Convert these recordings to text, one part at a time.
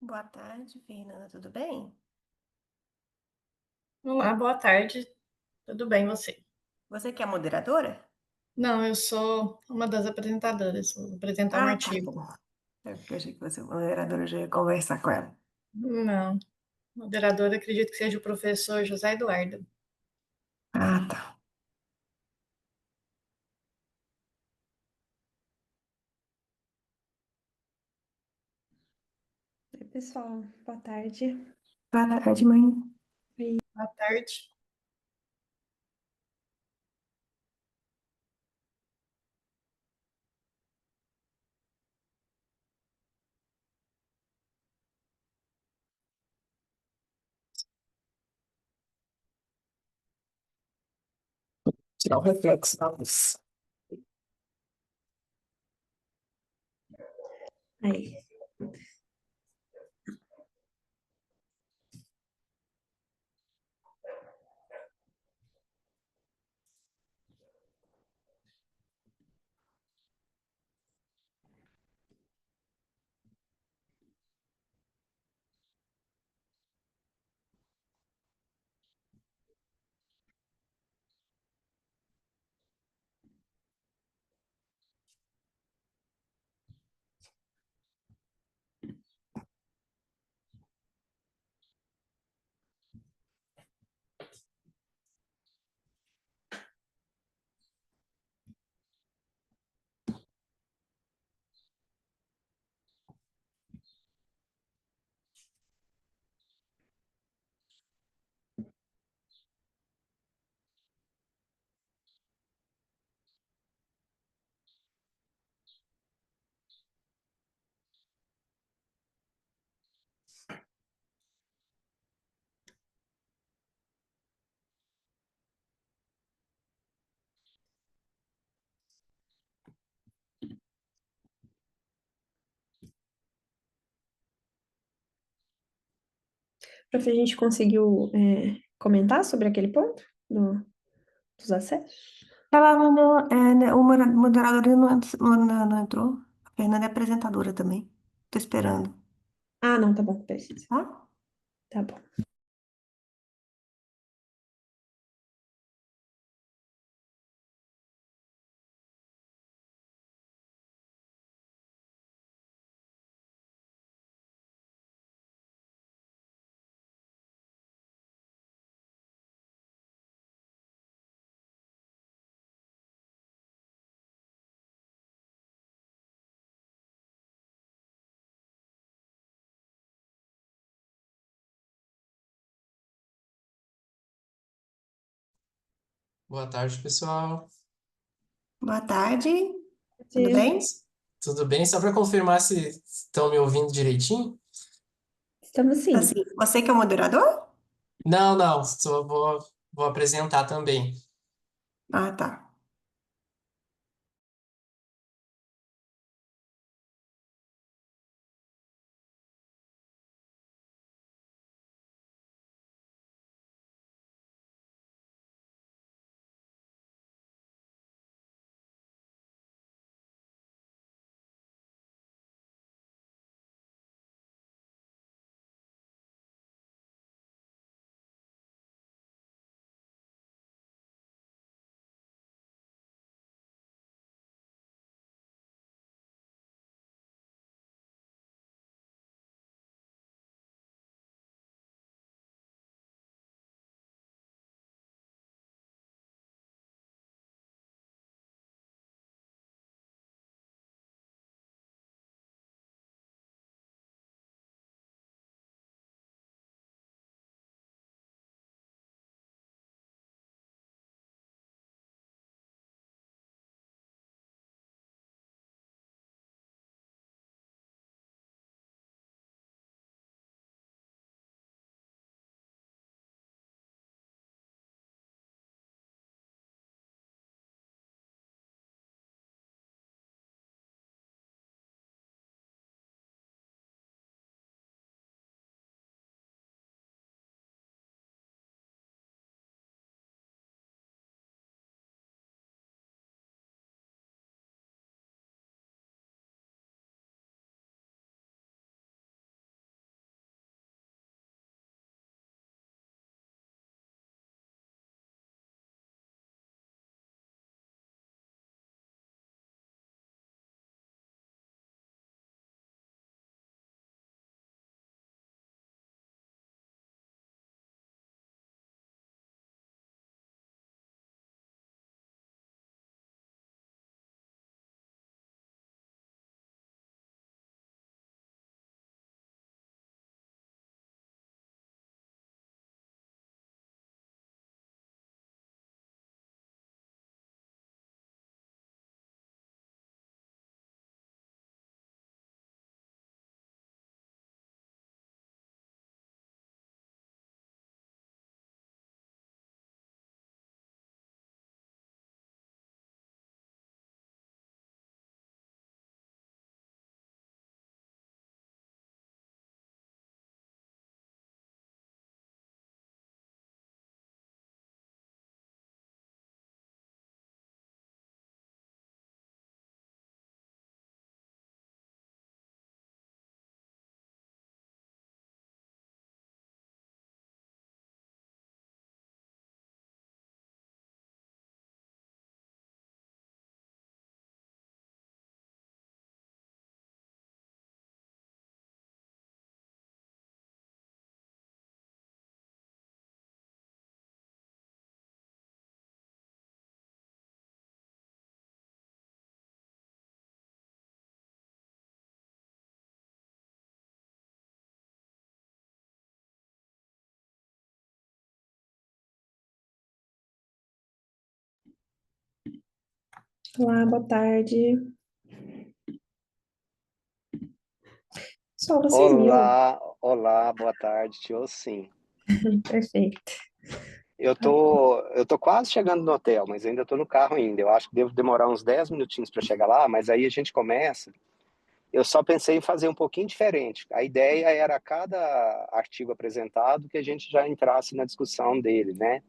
Boa tarde, Fernanda, tudo bem? Olá, boa tarde. Tudo bem, você? Você que é moderadora? Não, eu sou uma das apresentadoras, vou apresentar um Ah, tá artigo. bom. É porque eu achei que você, moderadora, já ia conversar com ela. Não, moderadora acredito que seja o professor José Eduardo. Ah, tá. Oi, pessoal, boa tarde. Boa tarde, mãe. Boa tarde. Tirar o reflexo da luz. Aí, prof, a gente conseguiu comentar sobre aquele ponto dos acessos? Ela mandou, né, o moderador não entrou. A Fernanda é apresentadora também. Tô esperando, Ah, não, tá bom, precisa. tá? Tá bom. Boa tarde, pessoal. Boa tarde, tudo Dia. bem? Tudo bem? Só para confirmar se estão me ouvindo direitinho? Estamos sim. Assim, você que é o moderador? Não, não, vou apresentar também. Ah, tá. Olá, boa tarde. Pessoal, vocês me ouvem? Olá, olá, boa tarde, tio. Sim, Perfeito. eu tô quase chegando no hotel, mas ainda tô no carro ainda. Eu acho que devo demorar uns 10 minutinhos para chegar lá, mas aí a gente começa. Eu só pensei em fazer um pouquinho diferente. A ideia era a cada artigo apresentado que a gente já entrasse na discussão dele, né?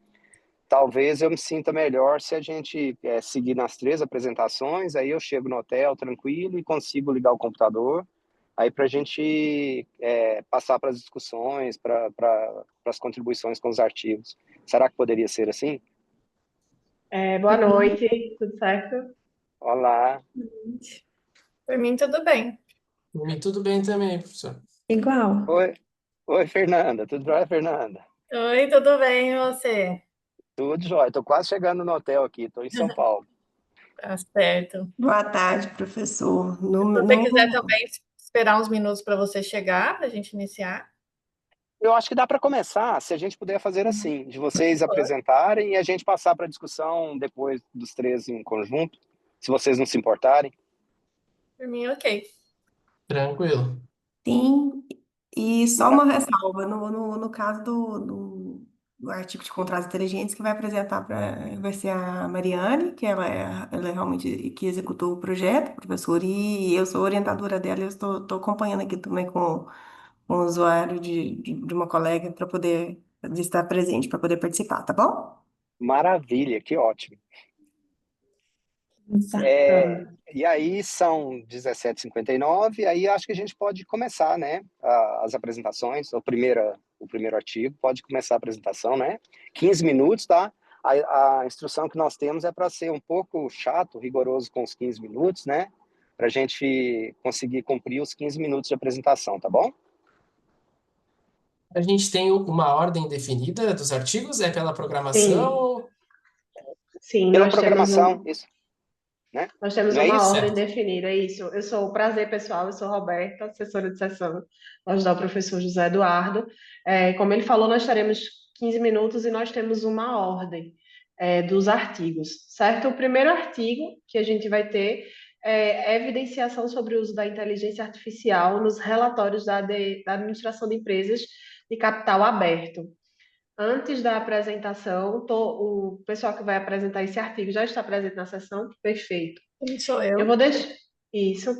Talvez eu me sinta melhor se a gente seguir nas três apresentações, aí eu chego no hotel tranquilo e consigo ligar o computador, aí para a gente passar para as discussões, para as contribuições com os artigos. Será que poderia ser assim? Boa noite, tudo certo? Olá. Por mim, tudo bem. Por mim, tudo bem também, professor. Igual. Oi, oi, Fernanda. Tudo bem, Fernanda? Oi, tudo bem, e você? Tudo jóia. Estou quase chegando no hotel aqui. Estou em São Paulo. Tá certo. Boa tarde, professor. Se você quiser também esperar uns minutos para você chegar, para a gente iniciar. Eu acho que dá para começar se a gente puder fazer assim, de vocês apresentarem e a gente passar para a discussão depois dos três em conjunto, se vocês não se importarem. Por mim, ok. Tranquilo. Sim, e só Mara- uma ressalva, no caso do artigo de contratos inteligentes, que vai apresentar vai ser a Mariane, que ela é realmente que executou o projeto, professor, e eu sou orientadora dela, eu estou acompanhando aqui também com o usuário de uma colega para poder de estar presente, para poder participar, tá bom? Maravilha, que ótimo. Exato. E aí são 17h59, aí acho que a gente pode começar, né, as apresentações, o primeiro artigo, pode começar a apresentação, né? 15 minutos, tá? A instrução que nós temos é para ser um pouco chato, rigoroso com os 15 minutos, né? Para a gente conseguir cumprir os 15 minutos de apresentação, tá bom? A gente tem uma ordem definida dos artigos? É pela programação? Sim, sim, Pela programação, isso, né? nós temos Não é uma isso? ordem Certo. definida, é isso. Eu sou o prazer pessoal, eu sou Roberta, assessora de sessão, vou ajudar o professor José Eduardo. Como ele falou, nós teremos 15 minutos e nós temos uma ordem, dos artigos, certo? O primeiro artigo que a gente vai ter é evidenciação sobre o uso da inteligência artificial nos relatórios da administração de empresas de capital aberto. Antes da apresentação, o pessoal que vai apresentar esse artigo já está presente na sessão? Perfeito. Quem sou Eu eu? vou deixar isso.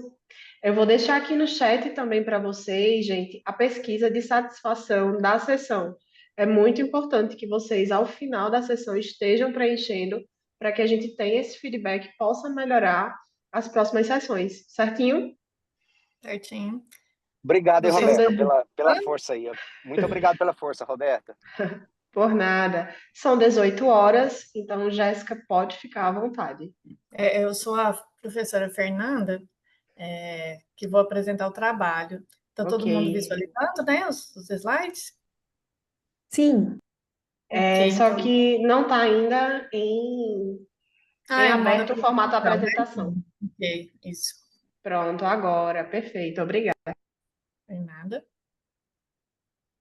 Eu vou deixar aqui no chat também para vocês, gente, a pesquisa de satisfação da sessão. É muito importante que vocês, ao final da sessão, estejam preenchendo para que a gente tenha esse feedback e possa melhorar as próximas sessões, certinho? Certinho. Obrigado, hein, Vocês São Roberta, estão de... pela força aí. Muito obrigado pela força, Roberta. Por nada. São 18 horas, então, Jéssica, pode ficar à vontade. eu sou a professora Fernanda, que vou apresentar o trabalho. Está Ok. todo mundo visualizando, né, os slides? Sim. Ok, Só então. que não está ainda em Em modo aberto o formato da apresentação, né? apresentação. Ok, isso. Pronto, agora. Perfeito, obrigada. Não tem nada.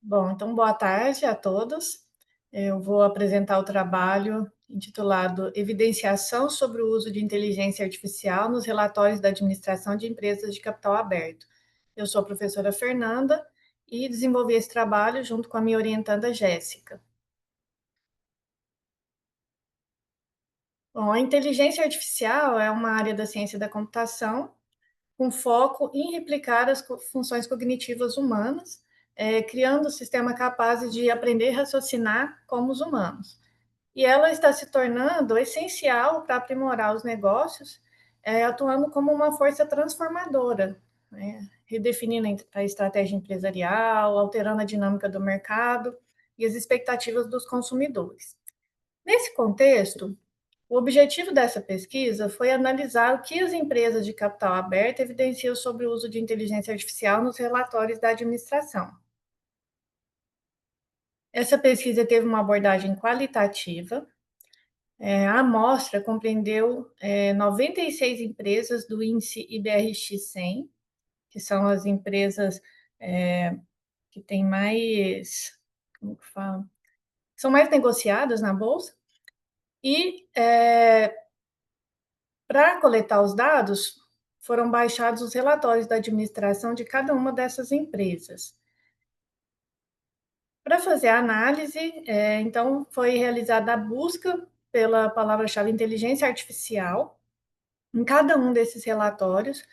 Bom, então boa tarde a todos. Eu vou apresentar o trabalho intitulado Evidenciação sobre o uso de inteligência artificial nos relatórios da administração de empresas de capital aberto. Eu sou a professora Fernanda e desenvolvi esse trabalho junto com a minha orientanda Jéssica. Bom, a inteligência artificial é uma área da ciência da computação com foco em replicar as funções cognitivas humanas, criando sistemas capazes de aprender e raciocinar como os humanos. E ela está se tornando essencial para aprimorar os negócios, atuando como uma força transformadora, né? Redefinindo a estratégia empresarial, alterando a dinâmica do mercado e as expectativas dos consumidores. Nesse contexto, o objetivo dessa pesquisa foi analisar o que as empresas de capital aberto evidenciam sobre o uso de inteligência artificial nos relatórios da administração. Essa pesquisa teve uma abordagem qualitativa. A amostra compreendeu 96 empresas do índice IBRX 100, que são as empresas que têm mais, como que fala? São mais negociadas na bolsa, e Para coletar os dados, foram baixados os relatórios da administração de cada uma dessas empresas. Para fazer a análise, então, foi realizada a busca pela palavra-chave inteligência artificial em cada um desses relatórios.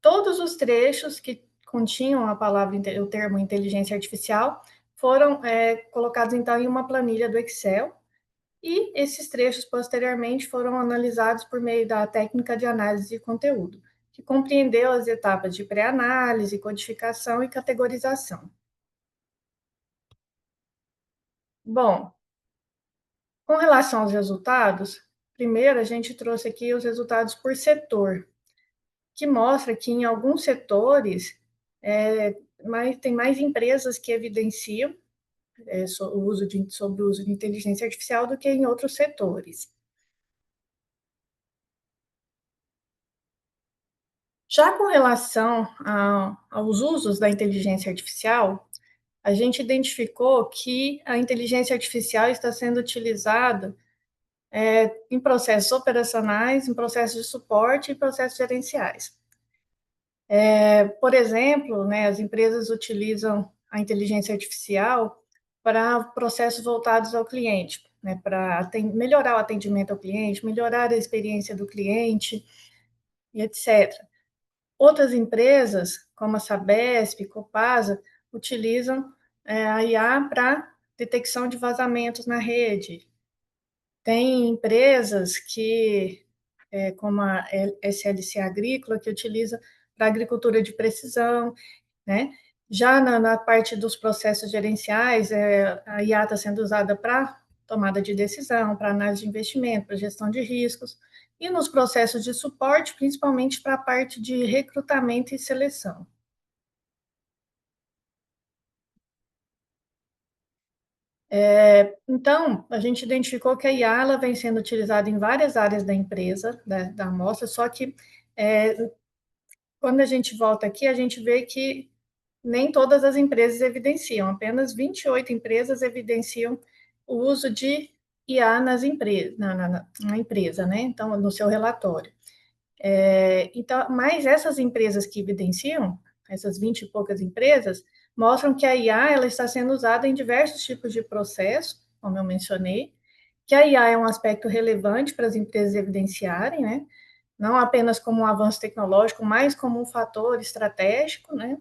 Todos os trechos que continham o termo inteligência artificial foram colocados, então, em uma planilha do Excel, e esses trechos, posteriormente, foram analisados por meio da técnica de análise de conteúdo, que compreendeu as etapas de pré-análise, codificação e categorização. Bom, com relação aos resultados, primeiro a gente trouxe aqui os resultados por setor, que mostra que em alguns setores tem mais empresas que evidenciam sobre o uso de inteligência artificial do que em outros setores. Já com relação aos usos da inteligência artificial, a gente identificou que a inteligência artificial está sendo utilizada em processos operacionais, em processos de suporte e processos gerenciais. Por exemplo, né, as empresas utilizam a inteligência artificial para processos voltados ao cliente, né, para melhorar o atendimento ao cliente, melhorar a experiência do cliente, e etc. Outras empresas, como a Sabesp, Copasa, utilizam a IA para detecção de vazamentos na rede. Tem empresas como a SLC Agrícola, que utiliza para agricultura de precisão, né? Já na parte dos processos gerenciais, a IA está sendo usada para tomada de decisão, para análise de investimento, para gestão de riscos, e nos processos de suporte, principalmente para a parte de recrutamento e seleção. Então, a gente identificou que a IA ela vem sendo utilizada em várias áreas da empresa, da amostra, só que quando a gente volta aqui, a gente vê que nem todas as empresas evidenciam, apenas 28 empresas evidenciam o uso de IA nas empresas, na empresa, né? Então, no seu relatório. Então, mas essas empresas que evidenciam, essas 20 e poucas empresas, mostram que a IA ela está sendo usada em diversos tipos de processo, como eu mencionei, que a IA é um aspecto relevante para as empresas evidenciarem, né? Não apenas como um avanço tecnológico, mas como um fator estratégico, né?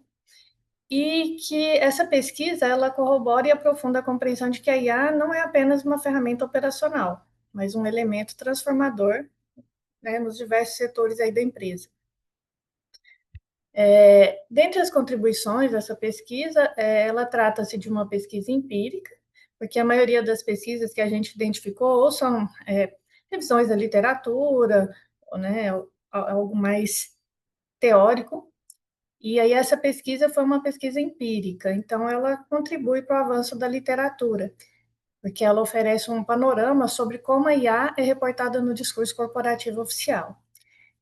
E que essa pesquisa ela corrobora e aprofunda a compreensão de que a IA não é apenas uma ferramenta operacional, mas um elemento transformador, né, nos diversos setores aí da empresa. Dentre as contribuições dessa pesquisa, ela trata-se de uma pesquisa empírica, porque a maioria das pesquisas que a gente identificou ou são revisões da literatura, ou, né, algo mais teórico, e aí essa pesquisa foi uma pesquisa empírica, então ela contribui para o avanço da literatura, porque ela oferece um panorama sobre como a IA é reportada no discurso corporativo oficial.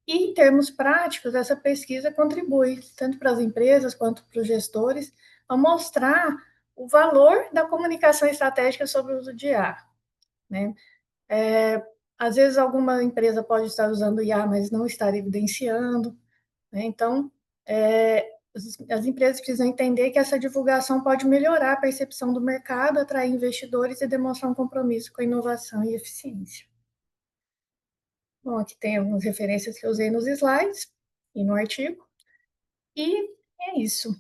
E em termos práticos, essa pesquisa contribui tanto para as empresas quanto para os gestores a mostrar o valor da comunicação estratégica sobre o uso de IA, né? Às vezes alguma empresa pode estar usando IA, mas não estar evidenciando, né? Então, as empresas precisam entender que essa divulgação pode melhorar a percepção do mercado, atrair investidores e demonstrar um compromisso com a inovação e eficiência. Bom, aqui tem algumas referências que eu usei nos slides e no artigo. E é isso.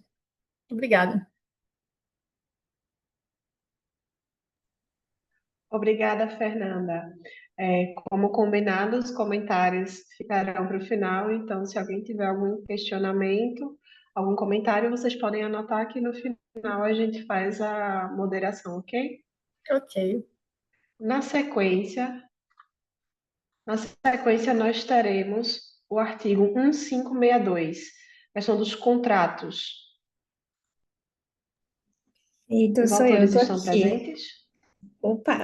Obrigada. Obrigada, Fernanda. Como combinado, os comentários ficarão para o final, então, se alguém tiver algum questionamento, algum comentário, vocês podem anotar que no final a gente faz a moderação, ok? Ok. Na sequência, nós teremos o artigo 1562, questão dos contratos. Eita, Os sou eu, autores tô estão aqui. presentes? Opa,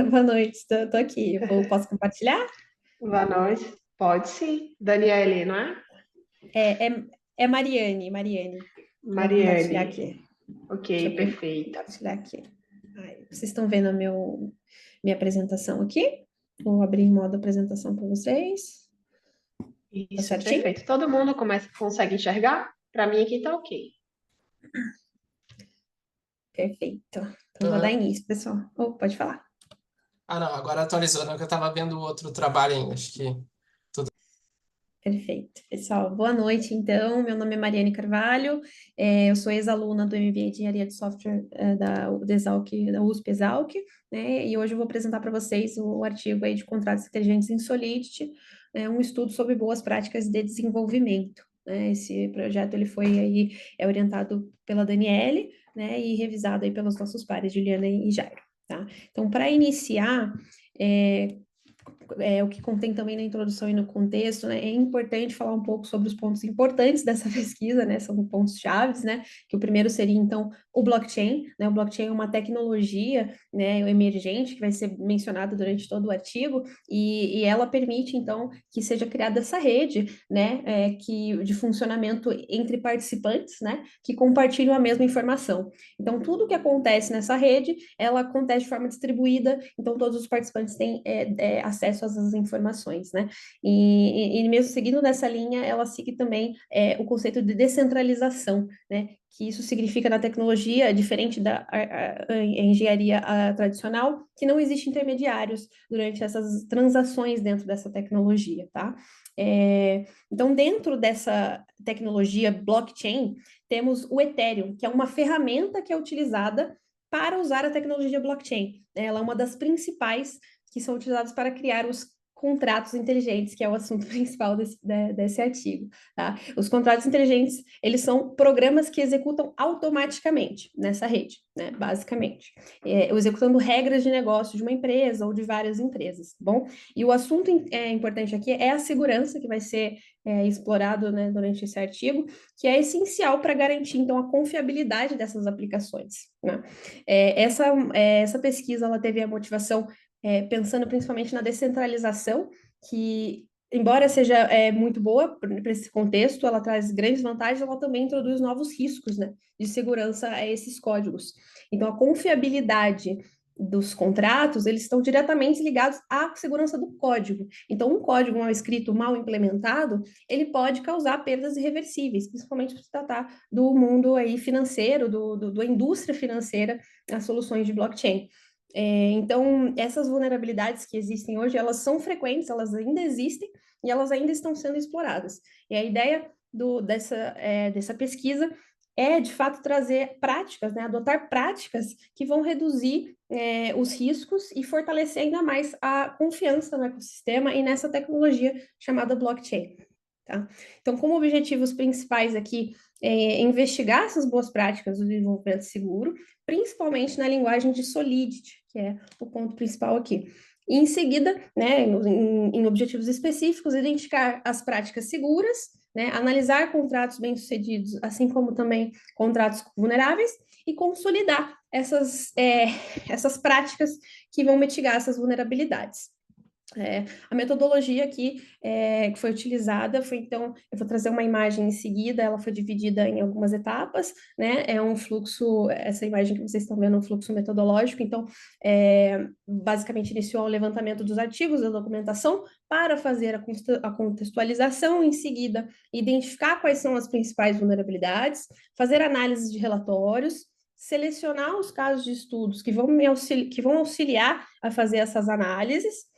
boa noite, tô aqui. Posso compartilhar? Boa noite. Pode sim. Daniele, não é? É Mariane. Vou compartilhar Mariane. aqui. Ok, Deixa eu perfeito. compartilhar aqui. Vocês estão vendo a minha apresentação aqui? Vou abrir em modo apresentação para vocês. Isso, certinho? perfeito. Todo mundo consegue enxergar? Para mim aqui tá ok. Perfeito. Então, vou dar Aham. início, pessoal. Oh, pode falar. Ah, não, agora atualizou, não, que eu tava vendo outro trabalho ainda, acho que tudo. Perfeito. Pessoal, boa noite, então. Meu nome é Mariane Carvalho, eu sou ex-aluna do MBA de Engenharia de Software da Exalc, da USP Exalc, né? E hoje eu vou apresentar para vocês o artigo aí de contratos inteligentes em Solidity, um estudo sobre boas práticas de desenvolvimento. Né? Esse projeto ele foi aí orientado pela Daniele, né? E revisado aí pelos nossos pares, Juliana e Jairo. Tá? Então, para iniciar, o que contém também na introdução e no contexto, né? É importante falar um pouco sobre os pontos importantes dessa pesquisa, né? São pontos chaves, né? Que o primeiro seria, então, o blockchain, né? O blockchain é uma tecnologia, né, emergente, que vai ser mencionada durante todo o artigo, e ela permite, então, que seja criada essa rede, né, de funcionamento entre participantes, né, que compartilham a mesma informação. Então, tudo que acontece nessa rede, ela acontece de forma distribuída, então todos os participantes têm acesso a essas informações, né? E mesmo seguindo nessa linha, ela segue também o conceito de descentralização, né? Que isso significa na tecnologia, diferente da engenharia tradicional, que não existe intermediários durante essas transações dentro dessa tecnologia, tá? Então, dentro dessa tecnologia blockchain, temos o Ethereum, que é uma ferramenta que é utilizada para usar a tecnologia blockchain. Ela é uma das principais que são utilizadas para criar os contratos inteligentes, que é o assunto principal desse artigo. Tá? Os contratos inteligentes, eles são programas que executam automaticamente nessa rede, né? Basicamente. Executando regras de negócio de uma empresa ou de várias empresas, tá bom? E o assunto importante aqui é a segurança, que vai ser explorado, né, durante esse artigo, que é essencial para garantir, então, a confiabilidade dessas aplicações. Né? Essa pesquisa ela teve a motivação pensando principalmente na descentralização, que, embora seja muito boa para esse contexto, ela traz grandes vantagens, ela também introduz novos riscos, né, de segurança a esses códigos. Então, a confiabilidade dos contratos, eles estão diretamente ligados à segurança do código. Então, um código mal escrito, mal implementado, ele pode causar perdas irreversíveis, principalmente por se tratar do mundo aí financeiro, da indústria financeira, as soluções de blockchain. Então, essas vulnerabilidades que existem hoje, elas são frequentes, elas ainda existem e elas ainda estão sendo exploradas. E a ideia dessa pesquisa é, de fato, trazer práticas, né, adotar práticas que vão reduzir os riscos e fortalecer ainda mais a confiança no ecossistema e nessa tecnologia chamada blockchain. Tá? Então, como objetivos principais aqui, investigar essas boas práticas do desenvolvimento seguro, principalmente na linguagem de Solidity, que é o ponto principal aqui. E, em seguida, né, em objetivos específicos, identificar as práticas seguras, né, analisar contratos bem-sucedidos, assim como também contratos vulneráveis, e consolidar essas práticas que vão mitigar essas vulnerabilidades. A metodologia aqui que foi utilizada foi, então, eu vou trazer uma imagem em seguida, ela foi dividida em algumas etapas, né? É um fluxo, essa imagem que vocês estão vendo é um fluxo metodológico, então, basicamente iniciou o levantamento dos artigos, da documentação, para fazer a contextualização, em seguida, identificar quais são as principais vulnerabilidades, fazer análise de relatórios, selecionar os casos de estudos que vão auxiliar a fazer essas análises,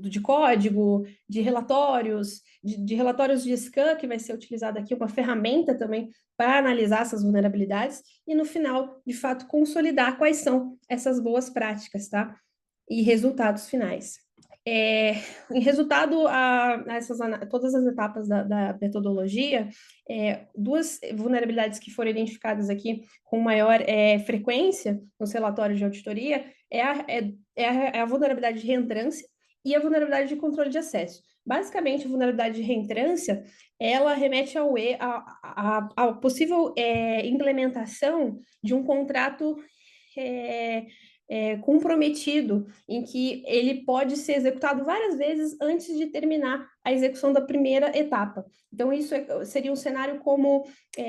de código, de relatórios, de relatórios de scan, que vai ser utilizada aqui, uma ferramenta também para analisar essas vulnerabilidades, e no final, de fato, consolidar quais são essas boas práticas, tá? E resultados finais. Em resultado a todas as etapas da metodologia, duas vulnerabilidades que foram identificadas aqui com maior frequência nos relatórios de auditoria é a vulnerabilidade de reentrância e a vulnerabilidade de controle de acesso. Basicamente, a vulnerabilidade de reentrância, ela remete à possível implementação de um contrato comprometido, em que ele pode ser executado várias vezes antes de terminar a execução da primeira etapa. Então, isso seria um cenário como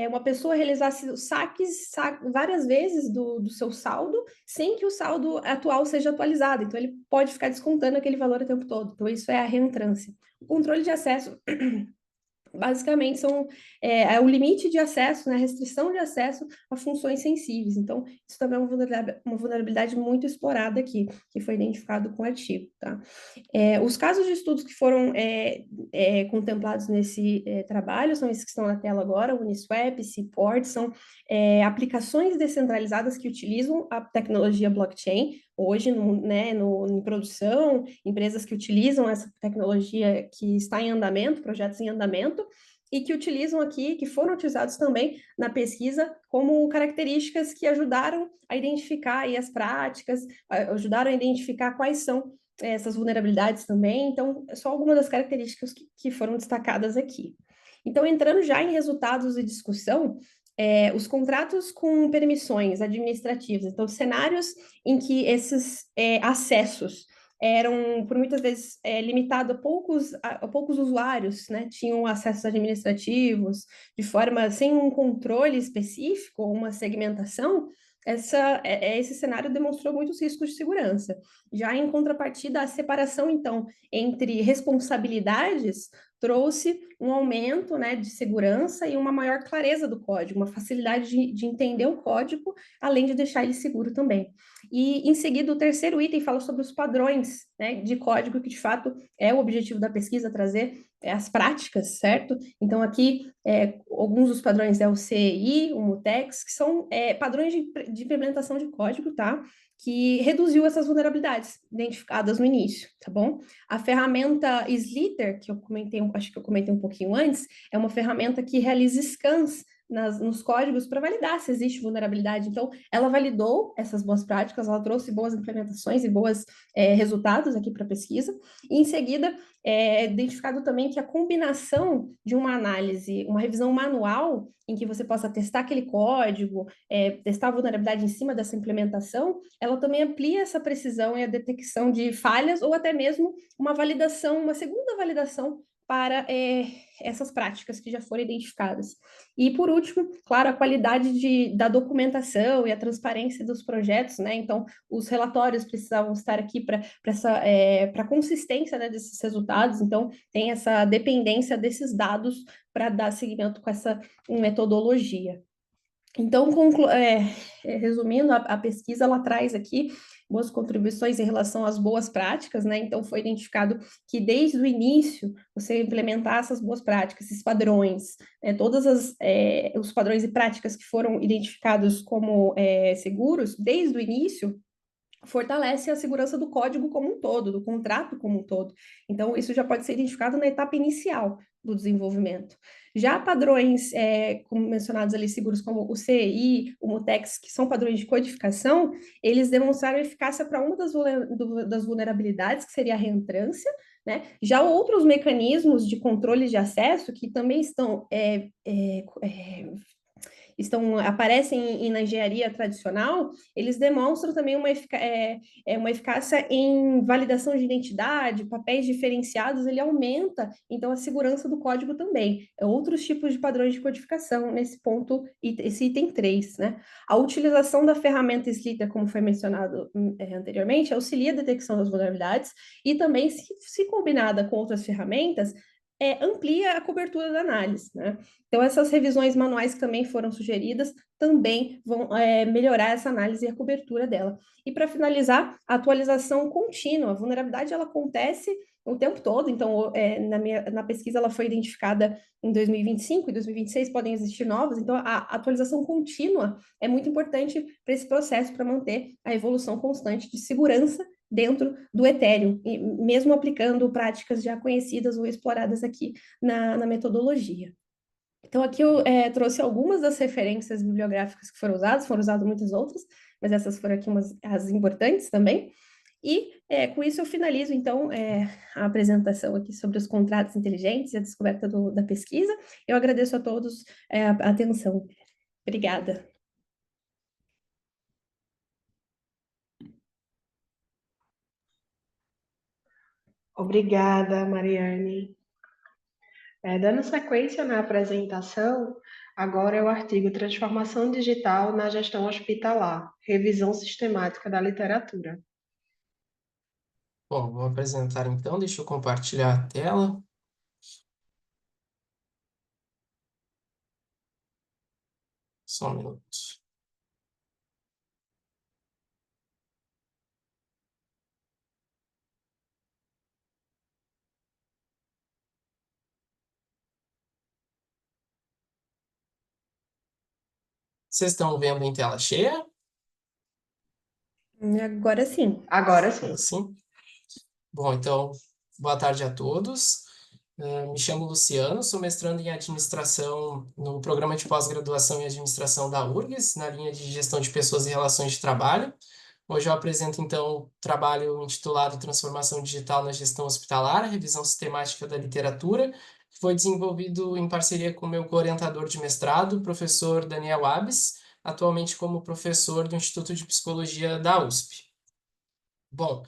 uma pessoa realizasse saques várias vezes do seu saldo, sem que o saldo atual seja atualizado. Então, ele pode ficar descontando aquele valor o tempo todo. Então, isso é a reentrância. O controle de acesso basicamente é o limite de acesso, né, restrição de acesso a funções sensíveis. Então, isso também é uma vulnerabilidade muito explorada aqui, que foi identificado com o artigo, tá? Os casos de estudos que foram contemplados nesse trabalho são esses que estão na tela agora, Uniswap, Seaport, são aplicações descentralizadas que utilizam a tecnologia blockchain, hoje, em produção, empresas que utilizam essa tecnologia que está em andamento, projetos em andamento, e que utilizam aqui, que foram utilizados também na pesquisa como características que ajudaram a identificar aí as práticas, ajudaram a identificar quais são essas vulnerabilidades também. Então, é só algumas das características que foram destacadas aqui. Então, entrando já em resultados e discussão, os contratos com permissões administrativas, então, cenários em que esses acessos eram, por muitas vezes, limitados a poucos usuários, né? Tinham acessos administrativos de forma sem um controle específico ou uma segmentação. Esse cenário demonstrou muitos riscos de segurança. Já em contrapartida, a separação, então, entre responsabilidades trouxe um aumento, né, de segurança e uma maior clareza do código, uma facilidade de entender o código, além de deixar ele seguro também. E, em seguida, o terceiro item fala sobre os padrões, né, de código, que, de fato, é o objetivo da pesquisa, trazer as práticas, certo? Então, aqui, alguns dos padrões é o CEI, o MUTEX, que são padrões de implementação de código, tá? Que reduziu essas vulnerabilidades identificadas no início, tá bom? A ferramenta Slither, que eu comentei, acho que eu comentei um pouquinho antes, é uma ferramenta que realiza scans nos códigos para validar se existe vulnerabilidade. Então, ela validou essas boas práticas, ela trouxe boas implementações e bons resultados aqui para a pesquisa. E, em seguida, identificado também que a combinação de uma análise, uma revisão manual, em que você possa testar aquele código, testar a vulnerabilidade em cima dessa implementação, ela também amplia essa precisão e a detecção de falhas ou até mesmo uma validação, uma segunda validação para essas práticas que já foram identificadas. E, por último, claro, a qualidade da documentação e a transparência dos projetos, né? Então, os relatórios precisavam estar aqui para a consistência, né, desses resultados, então, tem essa dependência desses dados para dar seguimento com essa metodologia. Então, resumindo, a pesquisa ela traz aqui boas contribuições em relação às boas práticas, né? Então, foi identificado que desde o início você implementar essas boas práticas, esses padrões, todos os padrões e práticas que foram identificados como seguros, desde o início, fortalece a segurança do código como um todo, do contrato como um todo. Então, isso já pode ser identificado na etapa inicial do desenvolvimento. Já padrões, como mencionados ali, seguros como o CEI, o MUTEX, que são padrões de codificação, eles demonstraram eficácia para uma das vulnerabilidades, que seria a reentrância, né? Já outros mecanismos de controle de acesso, que também aparecem na engenharia tradicional, eles demonstram também uma eficácia em validação de identidade, papéis diferenciados, ele aumenta, então, a segurança do código também. Outros tipos de padrões de codificação nesse ponto, esse item 3, né? A utilização da ferramenta Slither, como foi mencionado anteriormente, auxilia a detecção das vulnerabilidades e também, se combinada com outras ferramentas, amplia a cobertura da análise, né? Então, essas revisões manuais que também foram sugeridas também vão melhorar essa análise e a cobertura dela. E, para finalizar, a atualização contínua. A vulnerabilidade ela acontece o tempo todo, então, na pesquisa ela foi identificada em 2025 e 2026 podem existir novas, então a atualização contínua é muito importante para esse processo, para manter a evolução constante de segurança dentro do Ethereum, e mesmo aplicando práticas já conhecidas ou exploradas aqui na metodologia. Então, aqui eu trouxe algumas das referências bibliográficas que foram usadas muitas outras, mas essas foram aqui as importantes também. E com isso eu finalizo, então, a apresentação aqui sobre os contratos inteligentes e a descoberta da pesquisa. Eu agradeço a todos a atenção. Obrigada. Obrigada, Mariane. Dando sequência na apresentação, agora é o artigo Transformação Digital na Gestão Hospitalar, Revisão Sistemática da Literatura. Bom, vou apresentar então, deixa eu compartilhar a tela. Só um minuto. Vocês estão vendo em tela cheia? Agora sim. Agora sim. Sim. Bom, então, boa tarde a todos. Me chamo Luciano, sou mestrando em administração no programa de pós-graduação em administração da URGS, na linha de gestão de pessoas e relações de trabalho. Hoje eu apresento, então, o trabalho intitulado Transformação Digital na Gestão Hospitalar, revisão sistemática da literatura, que foi desenvolvido em parceria com o meu co-orientador de mestrado, o professor Daniel Abes, atualmente como professor do Instituto de Psicologia da USP. Bom,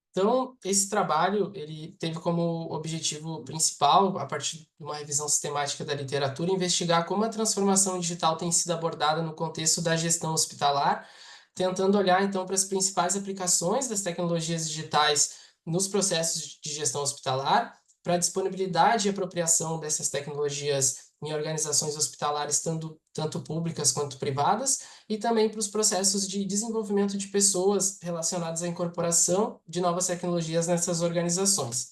então, esse trabalho, ele teve como objetivo principal, a partir de uma revisão sistemática da literatura, investigar como a transformação digital tem sido abordada no contexto da gestão hospitalar, tentando olhar, então, para as principais aplicações das tecnologias digitais nos processos de gestão hospitalar, para a disponibilidade e apropriação dessas tecnologias em organizações hospitalares, tanto públicas quanto privadas, e também para os processos de desenvolvimento de pessoas relacionados à incorporação de novas tecnologias nessas organizações.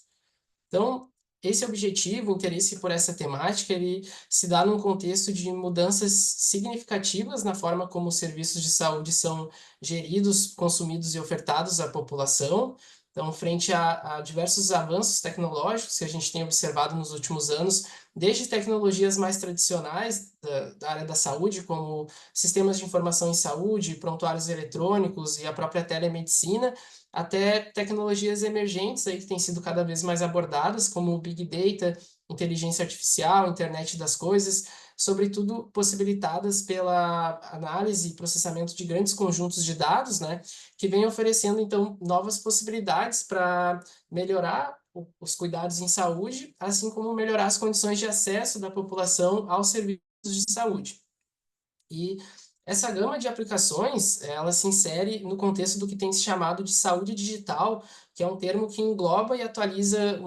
Então, esse objetivo, o interesse por essa temática, ele se dá num contexto de mudanças significativas na forma como os serviços de saúde são geridos, consumidos e ofertados à população. Então, frente a diversos avanços tecnológicos que a gente tem observado nos últimos anos, desde tecnologias mais tradicionais da área da saúde, como sistemas de informação em saúde, prontuários eletrônicos e a própria telemedicina, até tecnologias emergentes aí que têm sido cada vez mais abordadas, como o Big Data, inteligência artificial, internet das coisas, sobretudo possibilitadas pela análise e processamento de grandes conjuntos de dados, né, que vem oferecendo, então, novas possibilidades para melhorar os cuidados em saúde, assim como melhorar as condições de acesso da população aos serviços de saúde. E essa gama de aplicações, ela se insere no contexto do que tem se chamado de saúde digital, que é um termo que engloba e atualiza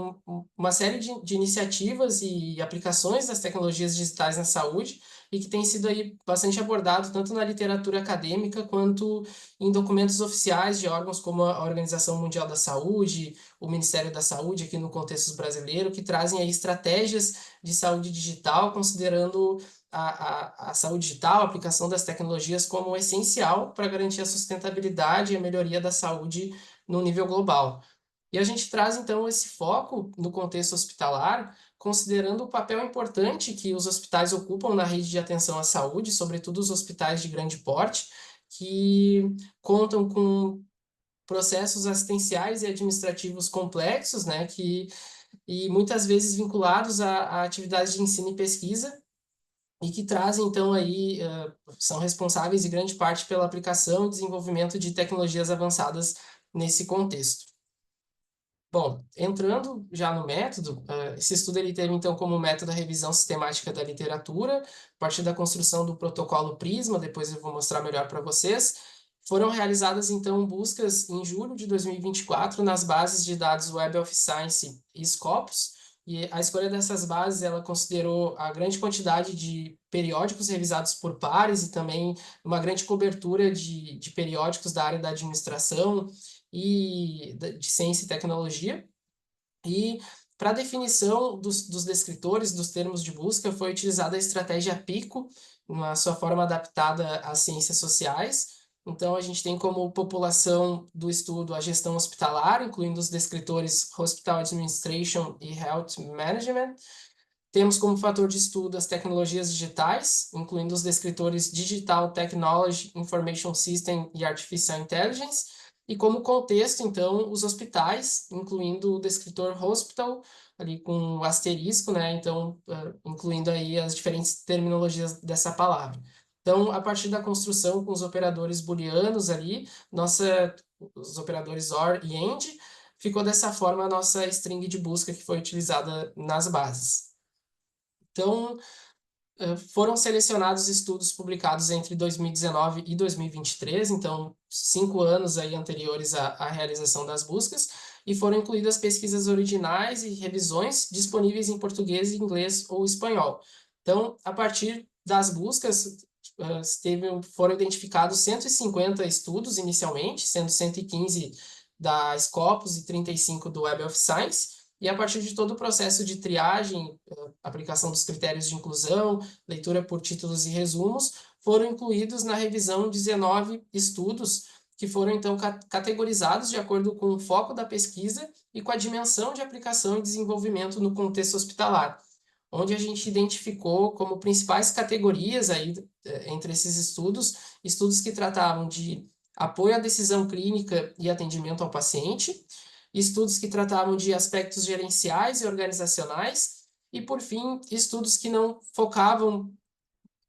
uma série de iniciativas e aplicações das tecnologias digitais na saúde e que tem sido aí bastante abordado tanto na literatura acadêmica quanto em documentos oficiais de órgãos como a Organização Mundial da Saúde, o Ministério da Saúde aqui no contexto brasileiro, que trazem aí estratégias de saúde digital, considerando a saúde digital, a aplicação das tecnologias como essencial para garantir a sustentabilidade e a melhoria da saúde no nível global. E a gente traz, então, esse foco no contexto hospitalar, considerando o papel importante que os hospitais ocupam na rede de atenção à saúde, sobretudo os hospitais de grande porte, que contam com processos assistenciais e administrativos complexos, né, e muitas vezes vinculados a atividades de ensino e pesquisa, e que trazem, então, aí, são responsáveis em grande parte pela aplicação e desenvolvimento de tecnologias avançadas nesse contexto. Bom, entrando já no método, esse estudo ele teve, então, como método a revisão sistemática da literatura, a partir da construção do protocolo Prisma, depois eu vou mostrar melhor para vocês. Foram realizadas, então, buscas em julho de 2024 nas bases de dados Web of Science e Scopus, e a escolha dessas bases, ela considerou a grande quantidade de periódicos revisados por pares e também uma grande cobertura de periódicos da área da administração e de ciência e tecnologia. E para a definição dos descritores, dos termos de busca, foi utilizada a estratégia PICO, na sua forma adaptada às ciências sociais. Então, a gente tem como população do estudo a gestão hospitalar, incluindo os descritores Hospital Administration e Health Management. Temos como fator de estudo as tecnologias digitais, incluindo os descritores Digital Technology, Information System e Artificial Intelligence. E como contexto, então, os hospitais, incluindo o descritor Hospital, ali com o asterisco, né? Então, incluindo aí as diferentes terminologias dessa palavra. Então, a partir da construção com os operadores booleanos ali, os operadores OR e AND, ficou dessa forma a nossa string de busca que foi utilizada nas bases. Então, foram selecionados estudos publicados entre 2019 e 2023, então 5 anos aí anteriores à realização das buscas, e foram incluídas pesquisas originais e revisões disponíveis em português, inglês ou espanhol. Então, a partir das buscas, foram identificados 150 estudos inicialmente, sendo 115 da Scopus e 35 do Web of Science, e a partir de todo o processo de triagem, aplicação dos critérios de inclusão, leitura por títulos e resumos, foram incluídos na revisão 19 estudos, que foram então categorizados de acordo com o foco da pesquisa e com a dimensão de aplicação e desenvolvimento no contexto hospitalar, onde a gente identificou como principais categorias aí, entre esses estudos que tratavam de apoio à decisão clínica e atendimento ao paciente, estudos que tratavam de aspectos gerenciais e organizacionais, e, por fim, estudos que não focavam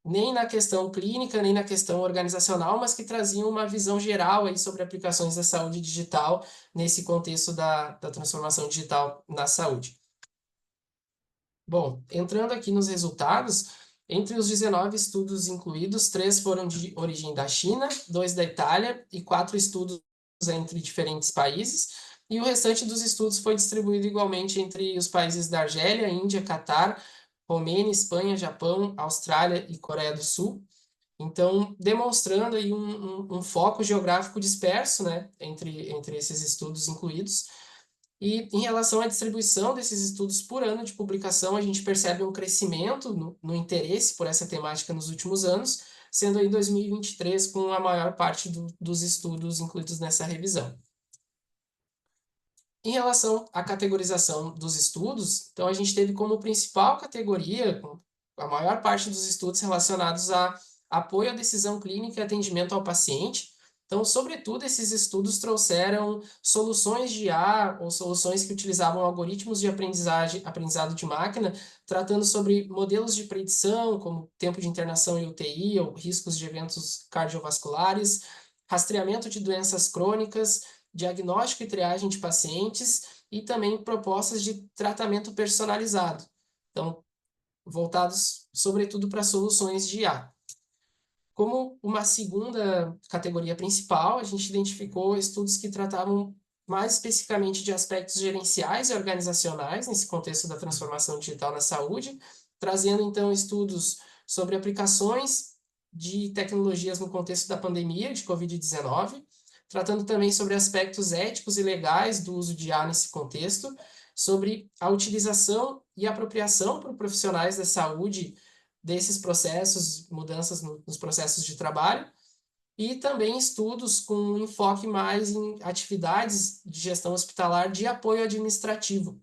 nem na questão clínica, nem na questão organizacional, mas que traziam uma visão geral aí sobre aplicações da saúde digital nesse contexto da transformação digital na saúde. Bom, entrando aqui nos resultados, entre os 19 estudos incluídos, 3 foram de origem da China, 2 da Itália e 4 estudos entre diferentes países, e o restante dos estudos foi distribuído igualmente entre os países da Argélia, Índia, Catar, Romênia, Espanha, Japão, Austrália e Coreia do Sul. Então, demonstrando aí um foco geográfico disperso, né, entre esses estudos incluídos. E em relação à distribuição desses estudos por ano de publicação, a gente percebe um crescimento no interesse por essa temática nos últimos anos, sendo aí 2023 com a maior parte dos estudos incluídos nessa revisão. Em relação à categorização dos estudos, então a gente teve como principal categoria a maior parte dos estudos relacionados a apoio à decisão clínica e atendimento ao paciente. Então, sobretudo, esses estudos trouxeram soluções de IA ou soluções que utilizavam algoritmos de aprendizado de máquina, tratando sobre modelos de predição, como tempo de internação em UTI ou riscos de eventos cardiovasculares, rastreamento de doenças crônicas, diagnóstico e triagem de pacientes e também propostas de tratamento personalizado. Então, voltados, sobretudo, para soluções de IA. Como uma segunda categoria principal, a gente identificou estudos que tratavam mais especificamente de aspectos gerenciais e organizacionais nesse contexto da transformação digital na saúde, trazendo, então, estudos sobre aplicações de tecnologias no contexto da pandemia de Covid-19, tratando também sobre aspectos éticos e legais do uso de IA nesse contexto, sobre a utilização e apropriação por profissionais da saúde desses processos, mudanças nos processos de trabalho, e também estudos com enfoque mais em atividades de gestão hospitalar de apoio administrativo.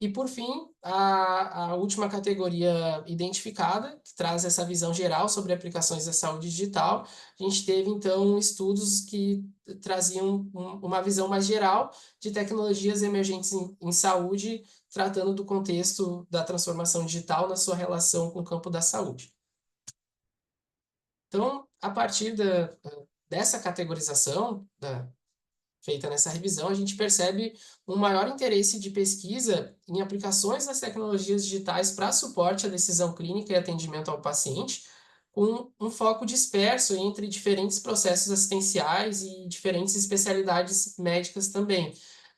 E, por fim, a última categoria identificada, que traz essa visão geral sobre aplicações da saúde digital, a gente teve, então, estudos que traziam uma visão mais geral de tecnologias emergentes em saúde, tratando do contexto da transformação digital na sua relação com o campo da saúde. Então, a partir dessa categorização feita nessa revisão, a gente percebe um maior interesse de pesquisa em aplicações das tecnologias digitais para suporte à decisão clínica e atendimento ao paciente, com um foco disperso entre diferentes processos assistenciais e diferentes especialidades médicas também.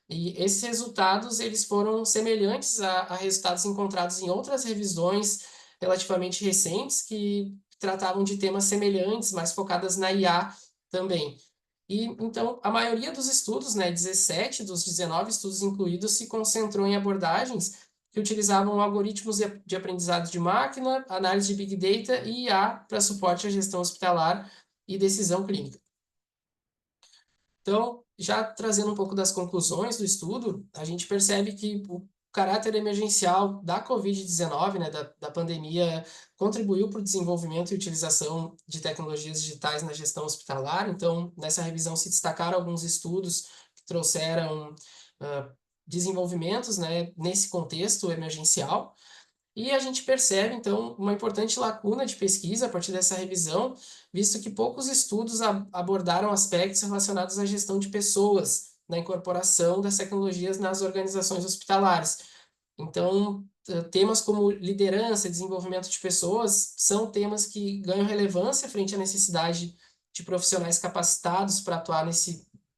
E esses resultados eles foram semelhantes a resultados encontrados em outras revisões relativamente recentes que tratavam de temas semelhantes, mais focadas na IA também. E, então, a maioria dos estudos, né, 17 dos 19 estudos incluídos, se concentrou em abordagens que utilizavam algoritmos de aprendizado de máquina, análise de Big Data e IA para suporte à gestão hospitalar e decisão clínica. Então, já trazendo um pouco das conclusões do estudo, a gente percebe que o caráter emergencial da Covid-19, né, da pandemia, contribuiu para o desenvolvimento e utilização de tecnologias digitais na gestão hospitalar. Então, nessa revisão se destacaram alguns estudos que trouxeram desenvolvimentos, né, nesse contexto emergencial. E a gente percebe, então, uma importante lacuna de pesquisa a partir dessa revisão, visto que poucos estudos abordaram aspectos relacionados à gestão de pessoas, na incorporação das tecnologias nas organizações hospitalares. Então, temas como liderança e desenvolvimento de pessoas são temas que ganham relevância frente à necessidade de profissionais capacitados para atuar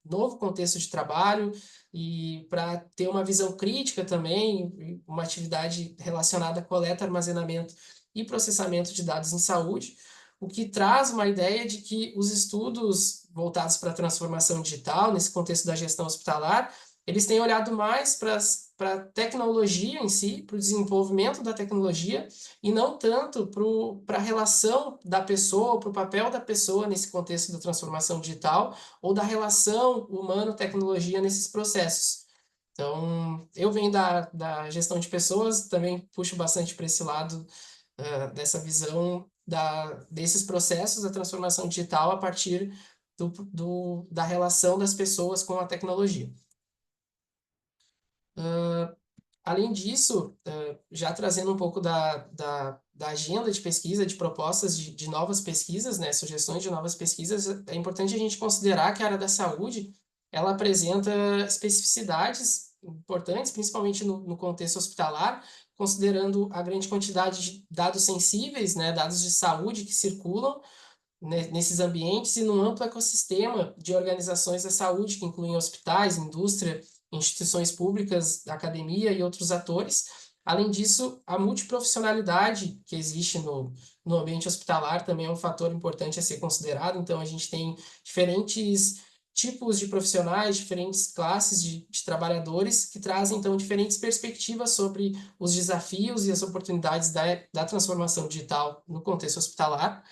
novo contexto de trabalho e para ter uma visão crítica também, uma atividade relacionada a coleta, armazenamento e processamento de dados em saúde, o que traz uma ideia de que os estudos voltados para a transformação digital, nesse contexto da gestão hospitalar, eles têm olhado mais para a tecnologia em si, para o desenvolvimento da tecnologia, e não tanto para a relação da pessoa, para o papel da pessoa nesse contexto da transformação digital, ou da relação humano-tecnologia nesses processos. Então, eu venho da gestão de pessoas, também puxo bastante para esse lado dessa visão desses processos da transformação digital a partir da relação das pessoas com a tecnologia. Além disso, já trazendo um pouco da agenda de pesquisa, de propostas de novas pesquisas, né, sugestões de novas pesquisas, é importante a gente considerar que a área da saúde ela apresenta especificidades importantes, principalmente no contexto hospitalar, considerando a grande quantidade de dados sensíveis, né, dados de saúde que circulam nesses ambientes e num amplo ecossistema de organizações da saúde, que incluem hospitais, indústria, instituições públicas, academia e outros atores. Além disso, a multiprofissionalidade que existe no ambiente hospitalar também é um fator importante a ser considerado. Então, a gente tem diferentes tipos de profissionais, diferentes classes de trabalhadores que trazem, então, diferentes perspectivas sobre os desafios e as oportunidades da transformação digital no contexto hospitalar.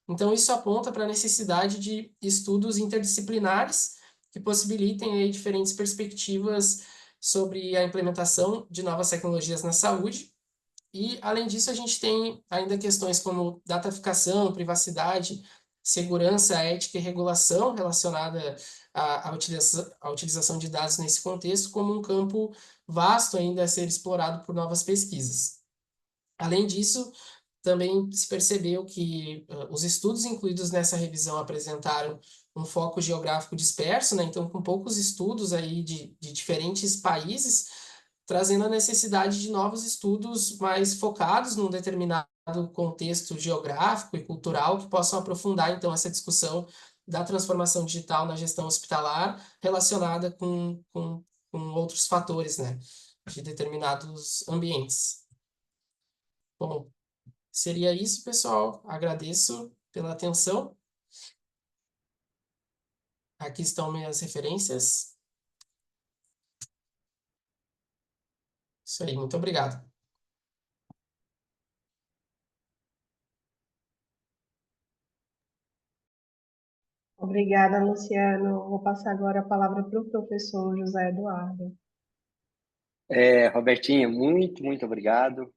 Então, isso aponta para a necessidade de estudos interdisciplinares que possibilitem aí diferentes perspectivas sobre a implementação de novas tecnologias na saúde. E, além disso, a gente tem ainda questões como dataficação, privacidade, segurança, ética e regulação relacionada à utilização de dados nesse contexto como um campo vasto ainda a ser explorado por novas pesquisas. Além disso, também se percebeu que os estudos incluídos nessa revisão apresentaram um foco geográfico disperso, né? Então, com poucos estudos aí de diferentes países, trazendo a necessidade de novos estudos mais focados num determinado contexto geográfico e cultural que possam aprofundar, então, essa discussão da transformação digital na gestão hospitalar relacionada com outros fatores, né? De determinados ambientes. Bom, seria isso, pessoal. Agradeço pela atenção. Aqui estão minhas referências. Isso aí, muito obrigado. Obrigada, Luciano. Vou passar agora a palavra para o professor José Eduardo. Robertinha, muito obrigado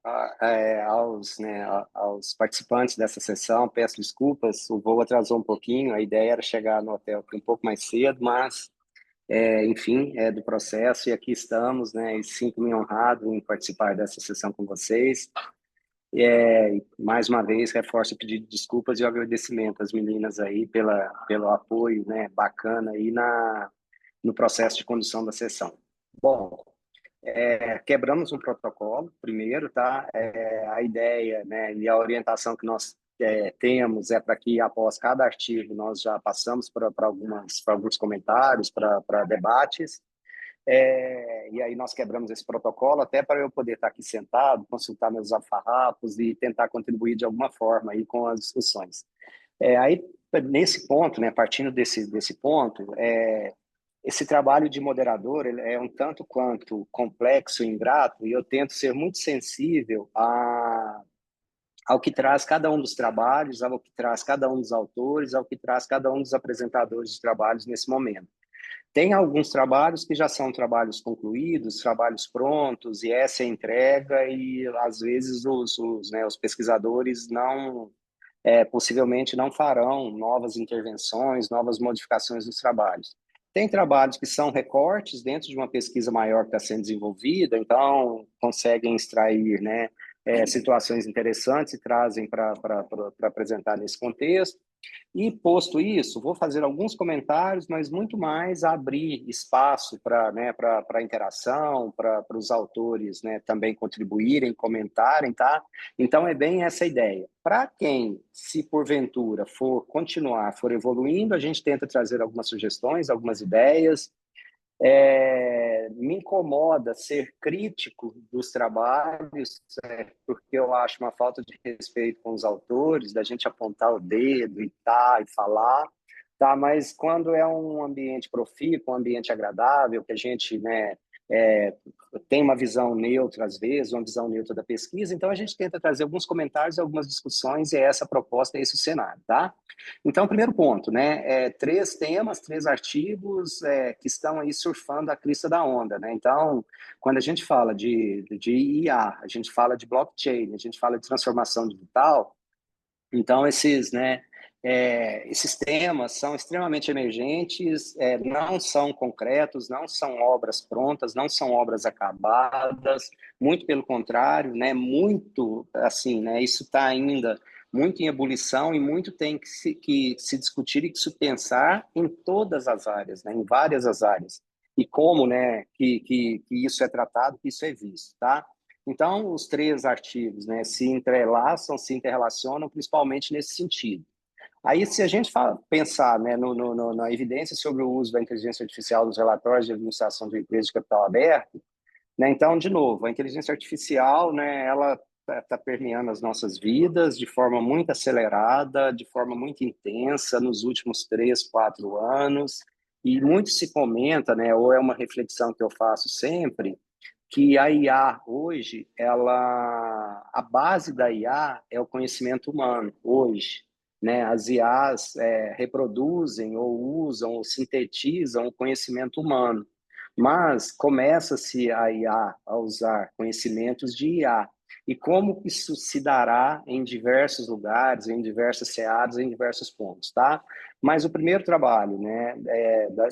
aos participantes dessa sessão. Peço desculpas, o voo atrasou um pouquinho, a ideia era chegar no hotel um pouco mais cedo, mas, enfim, é do processo e aqui estamos, né, e sinto-me honrado em participar dessa sessão com vocês. Mais uma vez, reforço o pedido de desculpas e o agradecimento às meninas aí pelo apoio, né, bacana aí no processo de condução da sessão. Bom, quebramos um protocolo primeiro, tá? A ideia, né, e a orientação que nós temos é para que após cada artigo nós já passamos para alguns comentários, para debates, e aí nós quebramos esse protocolo até para eu poder estar aqui sentado, consultar meus alfarrapos e tentar contribuir de alguma forma aí com as discussões. Aí, nesse ponto, né, partindo desse ponto, esse trabalho de moderador ele é um tanto quanto complexo e ingrato, e eu tento ser muito sensível ao que traz cada um dos trabalhos, ao que traz cada um dos autores, ao que traz cada um dos apresentadores de trabalhos nesse momento. Tem alguns trabalhos que já são trabalhos concluídos, trabalhos prontos, e essa é a entrega, e às vezes os pesquisadores possivelmente não farão novas intervenções, novas modificações nos trabalhos. Tem trabalhos que são recortes dentro de uma pesquisa maior que está sendo desenvolvida, então conseguem extrair, né, situações interessantes e trazem para apresentar nesse contexto. E, posto isso, vou fazer alguns comentários, mas muito mais abrir espaço para, né, para interação, para os autores, né, também contribuírem, comentarem, tá? Então, é bem essa ideia. Para quem, se porventura for continuar, for evoluindo, a gente tenta trazer algumas sugestões, algumas ideias. Me incomoda ser crítico dos trabalhos, porque eu acho uma falta de respeito com os autores, da gente apontar o dedo e tá, e falar, tá? Mas quando é um ambiente profícuo, um ambiente agradável, que a gente, né, é, tem uma visão neutra às vezes, uma visão neutra da pesquisa, então a gente tenta trazer alguns comentários, algumas discussões, e é essa a proposta, é esse o cenário, tá? Então, primeiro ponto, né? 3 temas, 3 artigos que estão aí surfando a crista da onda, né? Então, quando a gente fala de IA, a gente fala de blockchain, a gente fala de transformação digital, então esses temas são extremamente emergentes, não são concretos, não são obras prontas, não são obras acabadas, muito pelo contrário, né? Muito assim, né? Isso está ainda muito em ebulição e muito tem que se discutir e que se pensar em todas as áreas, né? Em várias as áreas. E como, né, que isso é tratado, que isso é visto, tá? Então, os 3 artigos, né, se entrelaçam, se interrelacionam, principalmente nesse sentido. Aí, se a gente pensar, né, na evidência sobre o uso da inteligência artificial nos relatórios de administração de empresas de capital aberto, né, então, de novo, a inteligência artificial, né, ela está permeando as nossas vidas de forma muito acelerada, de forma muito intensa nos últimos 3, 4 anos, e muito se comenta, né, ou é uma reflexão que eu faço sempre, que a IA hoje, a base da IA é o conhecimento humano, hoje. Né? As IAs reproduzem ou usam ou sintetizam o conhecimento humano, mas começa-se a IA a usar conhecimentos de IA. E como isso se dará em diversos lugares, em diversas searas, em diversos pontos, tá? Mas o primeiro trabalho, né,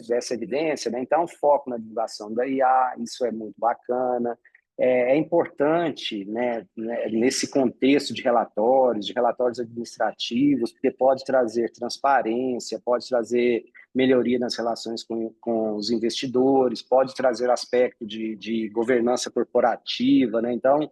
dessa evidência, né, então foco na divulgação da IA, isso é muito bacana, é importante, né, nesse contexto de relatórios administrativos, porque pode trazer transparência, pode trazer melhoria nas relações com os investidores, pode trazer aspecto de governança corporativa, né? Então,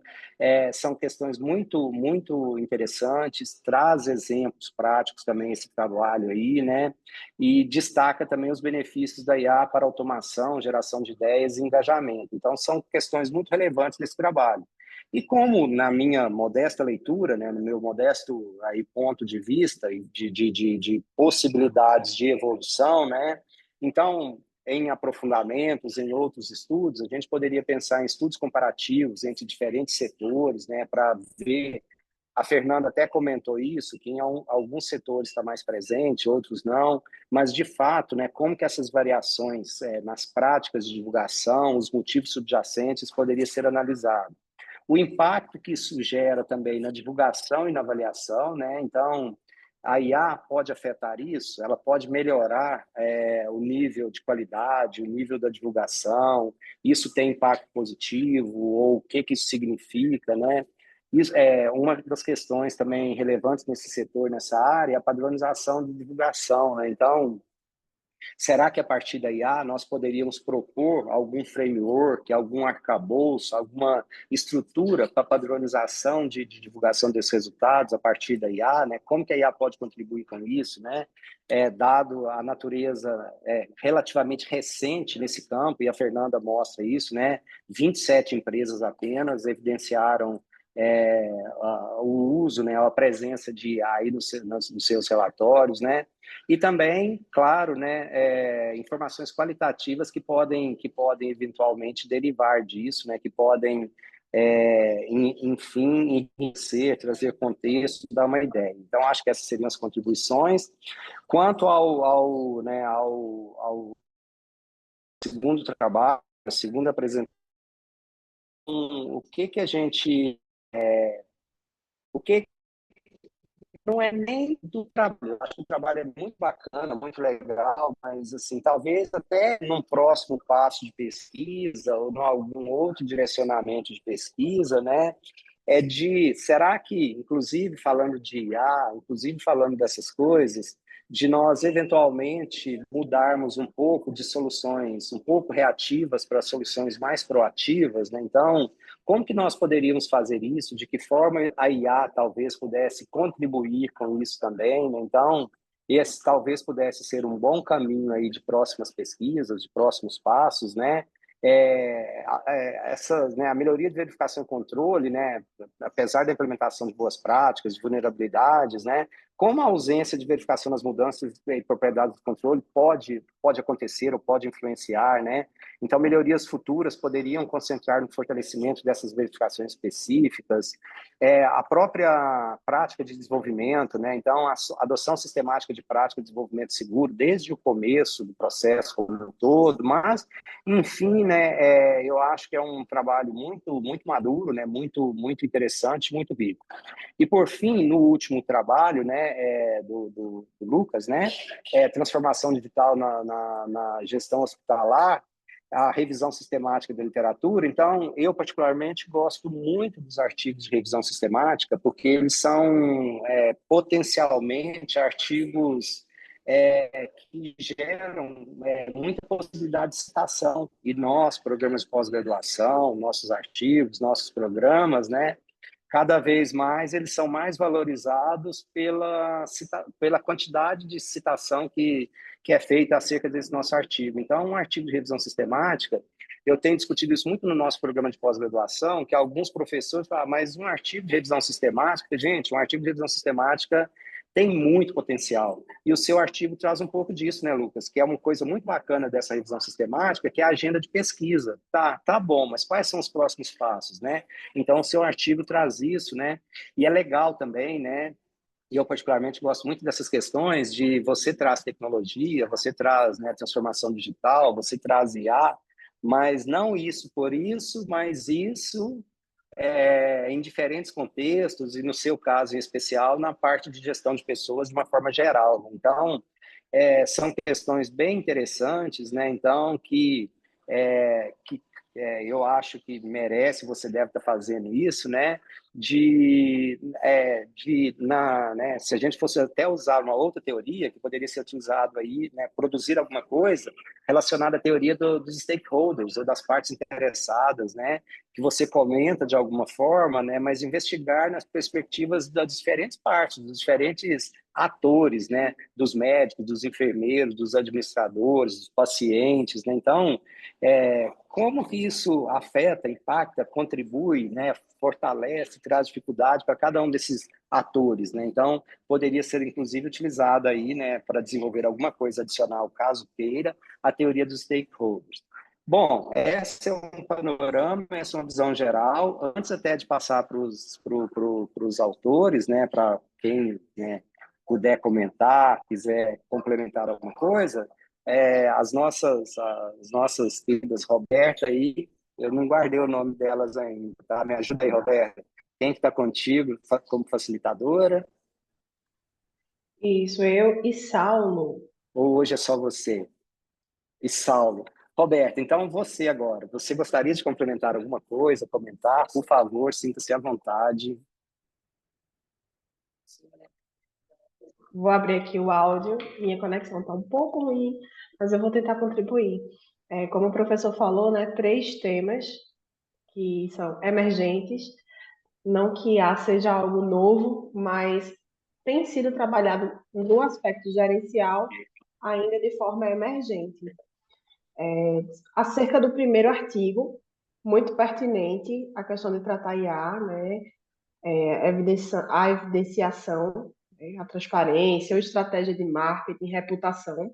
são questões muito, muito interessantes, traz exemplos práticos também esse trabalho aí, né? E destaca também os benefícios da IA para automação, geração de ideias e engajamento. Então, são questões muito relevantes nesse trabalho. E como, na minha modesta leitura, né, no meu modesto aí, ponto de vista de possibilidades de evolução, né, então, em aprofundamentos, em outros estudos, a gente poderia pensar em estudos comparativos entre diferentes setores, né, para ver. A Fernanda até comentou isso, que em alguns setores está mais presente, outros não, mas de fato, né, como que essas variações nas práticas de divulgação, os motivos subjacentes poderia ser analisado. O impacto que isso gera também na divulgação e na avaliação, né? Então, a IA pode afetar isso, ela pode melhorar o nível de qualidade, o nível da divulgação, isso tem impacto positivo, ou o que isso significa, né? Isso é uma das questões também relevantes nesse setor, nessa área, é a padronização de divulgação, né? Então, será que a partir da IA nós poderíamos propor algum framework, algum arcabouço, alguma estrutura para padronização de divulgação desses resultados a partir da IA, né? Como que a IA pode contribuir com isso, né? Dado a natureza relativamente recente nesse campo, e a Fernanda mostra isso, né? 27 empresas apenas evidenciaram o uso, né, a presença de IA aí nos seus relatórios, né? E também, claro, né, informações qualitativas que podem eventualmente derivar disso, né, que podem, enfim, enriquecer, trazer contexto, dar uma ideia. Então, acho que essas seriam as contribuições. Quanto ao segundo trabalho, a segunda apresentação, o que a gente... o que não é nem do trabalho. Eu acho que o trabalho é muito bacana, muito legal, mas assim, talvez até num próximo passo de pesquisa ou em algum outro direcionamento de pesquisa, né? será que, inclusive falando de IA, inclusive falando dessas coisas, de nós eventualmente mudarmos um pouco de soluções um pouco reativas para soluções mais proativas, né? Então, como que nós poderíamos fazer isso? De que forma a IA talvez pudesse contribuir com isso também, né? Então, esse talvez pudesse ser um bom caminho aí de próximas pesquisas, de próximos passos, né? A melhoria de verificação e controle, né, apesar da implementação de boas práticas, de vulnerabilidades, né, como a ausência de verificação nas mudanças e propriedades do controle pode acontecer ou pode influenciar, né? Então, melhorias futuras poderiam concentrar no fortalecimento dessas verificações específicas, a própria prática de desenvolvimento, né? Então, a adoção sistemática de prática de desenvolvimento seguro desde o começo do processo como um todo, mas enfim, né, eu acho que é um trabalho muito, muito maduro, né, muito, muito interessante, muito rico. E por fim, no último trabalho, né, do Lucas, né, transformação digital na gestão hospitalar, a revisão sistemática da literatura. Então, eu particularmente gosto muito dos artigos de revisão sistemática, porque eles são potencialmente artigos que geram muita possibilidade de citação. E nós, programas de pós-graduação, nossos artigos, nossos programas, né, cada vez mais eles são mais valorizados pela quantidade de citação que é feita acerca desse nosso artigo. Então, um artigo de revisão sistemática, eu tenho discutido isso muito no nosso programa de pós-graduação, que alguns professores falam, mas um artigo de revisão sistemática, gente, um artigo de revisão sistemática tem muito potencial. E o seu artigo traz um pouco disso, né, Lucas? Que é uma coisa muito bacana dessa revisão sistemática, que é a agenda de pesquisa. Tá bom, mas quais são os próximos passos, né? Então, o seu artigo traz isso, né? E é legal também, né? E eu, particularmente, gosto muito dessas questões de você traz tecnologia, você traz, né, transformação digital, você traz IA, mas não isso por isso, mas isso em diferentes contextos, e no seu caso em especial, na parte de gestão de pessoas de uma forma geral. Então, são questões bem interessantes, né? Então, eu acho que merece, você deve estar fazendo isso, né? Né? Se a gente fosse até usar uma outra teoria que poderia ser utilizado aí, né? Produzir alguma coisa relacionada à teoria dos stakeholders ou das partes interessadas, né? Que você comenta de alguma forma, né? Mas investigar nas perspectivas das diferentes partes, dos diferentes atores, né? Dos médicos, dos enfermeiros, dos administradores, dos pacientes, né? Então, como que isso afeta, impacta, contribui, né, fortalece, traz dificuldade para cada um desses atores, né? Então, poderia ser inclusive utilizado aí, né, para desenvolver alguma coisa adicional, caso queira, a teoria dos stakeholders. Bom, esse é um panorama, essa é uma visão geral. Antes até de passar para os autores, né, para quem, né, puder comentar, quiser complementar alguma coisa, as nossas queridas Roberta aí, eu não guardei o nome delas ainda, tá? Me ajuda aí, Roberta. Quem que está contigo como facilitadora? Isso, eu e Saulo. Ou hoje é só você? E Saulo. Roberta, então você agora. Você gostaria de complementar alguma coisa, comentar? Por favor, sinta-se à vontade. Vou abrir aqui o áudio, minha conexão está um pouco ruim, mas eu vou tentar contribuir. Como o professor falou, né, 3 temas que são emergentes, não que A seja algo novo, mas tem sido trabalhado no aspecto gerencial ainda de forma emergente. Acerca do primeiro artigo, muito pertinente a questão de tratar IA, né, a evidenciação, né, a transparência, a estratégia de marketing, reputação.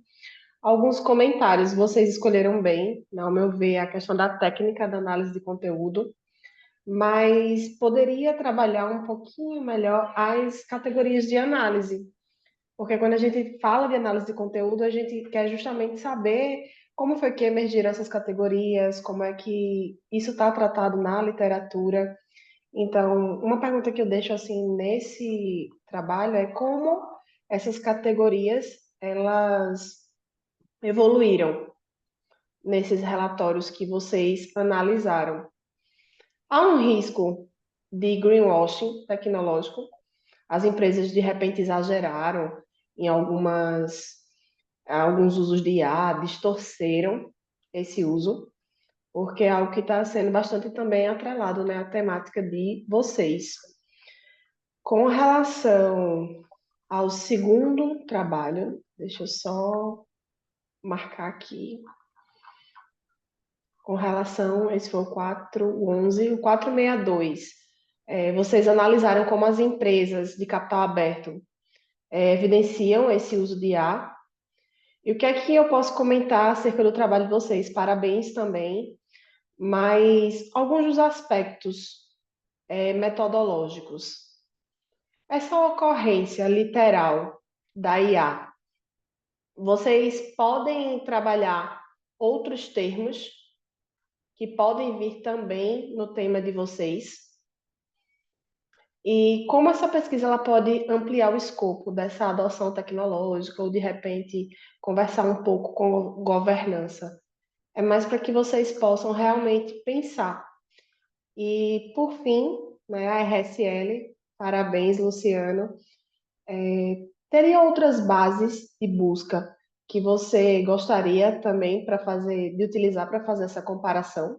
Alguns comentários vocês escolheram bem, ao meu ver, a questão da técnica da análise de conteúdo, mas poderia trabalhar um pouquinho melhor as categorias de análise, porque quando a gente fala de análise de conteúdo, a gente quer justamente saber como foi que emergiram essas categorias, como é que isso está tratado na literatura. Então, uma pergunta que eu deixo assim nesse trabalho é como essas categorias elas evoluíram nesses relatórios que vocês analisaram. Há um risco de greenwashing tecnológico. As empresas, de repente, exageraram em alguns usos de IA, distorceram esse uso, porque é algo que está sendo bastante também atrelado, né, à temática de vocês. Com relação ao segundo trabalho, deixa eu só marcar aqui. Com relação, esse foi o 411, o 462. Vocês analisaram como as empresas de capital aberto evidenciam esse uso de IA. E o que é que eu posso comentar acerca do trabalho de vocês? Parabéns também, mas alguns dos aspectos metodológicos. Essa ocorrência literal da IA, vocês podem trabalhar outros termos que podem vir também no tema de vocês? E como essa pesquisa ela pode ampliar o escopo dessa adoção tecnológica ou, de repente, conversar um pouco com governança? É mais para que vocês possam realmente pensar. E, por fim, né, a RSL, parabéns, Luciano. Teria outras bases de busca que você gostaria também de utilizar para fazer essa comparação?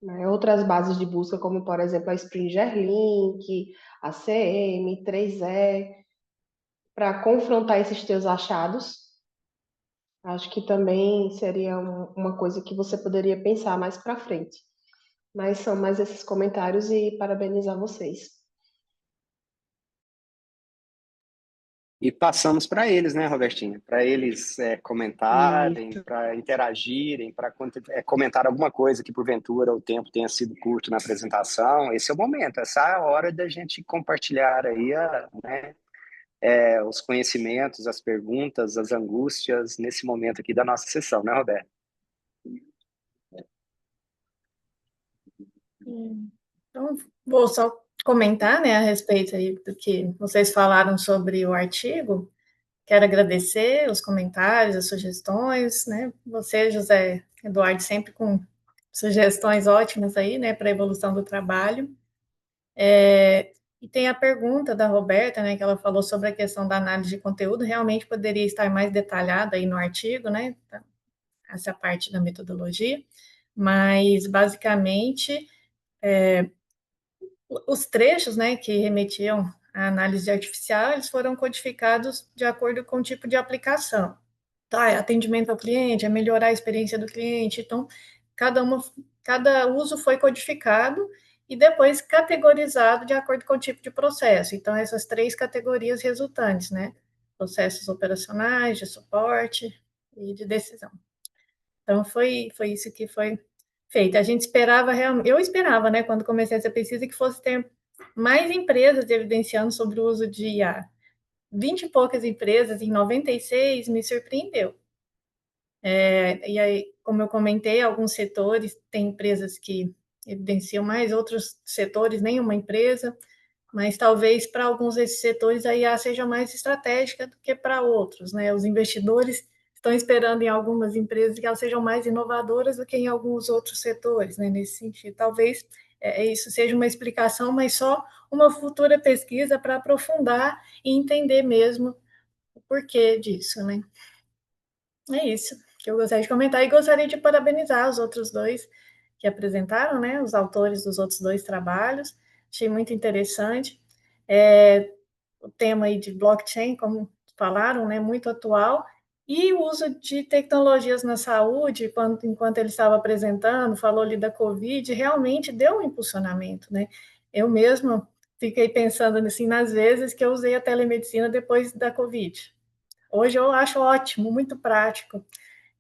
Né? Outras bases de busca, como por exemplo a Springer Link, a CM, 3E, para confrontar esses teus achados. Acho que também seria uma coisa que você poderia pensar mais para frente. Mas são mais esses comentários e parabenizar vocês. E passamos para eles, né, Robertinho? Para eles comentarem, Isso. para interagirem, para comentar alguma coisa que porventura o tempo tenha sido curto na apresentação. Esse é o momento, essa é a hora da gente compartilhar aí né, os conhecimentos, as perguntas, as angústias nesse momento aqui da nossa sessão, né, Roberto? Então, vou só comentar, né, a respeito aí do que vocês falaram sobre o artigo. Quero agradecer os comentários, as sugestões, né? Você, José Eduardo, sempre com sugestões ótimas aí, né, para a evolução do trabalho. E tem a pergunta da Roberta, né, que ela falou sobre a questão da análise de conteúdo, realmente poderia estar mais detalhada aí no artigo, né, essa parte da metodologia, mas basicamente os trechos, né, que remetiam à análise artificial, eles foram codificados de acordo com o tipo de aplicação. Tá, é atendimento ao cliente, é melhorar a experiência do cliente. Então, cada uso foi codificado e depois categorizado de acordo com o tipo de processo. Então, essas três categorias resultantes, né? Processos operacionais, de suporte e de decisão. Então, foi isso que foi feito. A gente esperava, eu esperava, né, quando comecei essa pesquisa, que fosse ter mais empresas evidenciando sobre o uso de IA. 20 e poucas empresas em 96 me surpreendeu. E aí, como eu comentei, alguns setores têm empresas que evidenciam mais, outros setores nenhuma empresa, mas talvez para alguns desses setores a IA seja mais estratégica do que para outros, né? Os investidores estão esperando em algumas empresas que elas sejam mais inovadoras do que em alguns outros setores, né? Nesse sentido, talvez isso seja uma explicação, mas só uma futura pesquisa para aprofundar e entender mesmo o porquê disso, né? É isso que eu gostaria de comentar e gostaria de parabenizar os outros dois que apresentaram, né, os autores dos outros dois trabalhos. Achei muito interessante. O tema aí de blockchain, como falaram, né, muito atual, e o uso de tecnologias na saúde, enquanto ele estava apresentando, falou ali da Covid, realmente deu um impulsionamento, né? Eu mesma fiquei pensando assim, nas vezes que eu usei a telemedicina depois da Covid. Hoje eu acho ótimo, muito prático.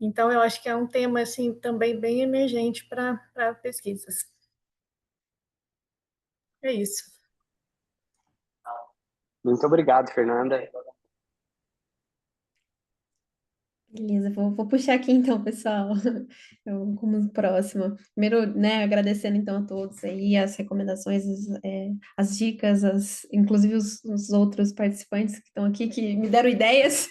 Então, eu acho que é um tema assim também bem emergente para pesquisas. É isso. Muito obrigado, Fernanda. Beleza, vou puxar aqui então, pessoal. Eu, como próxima. Primeiro, né, agradecendo então a todos aí as recomendações, as dicas, inclusive os outros participantes que estão aqui, que me deram ideias,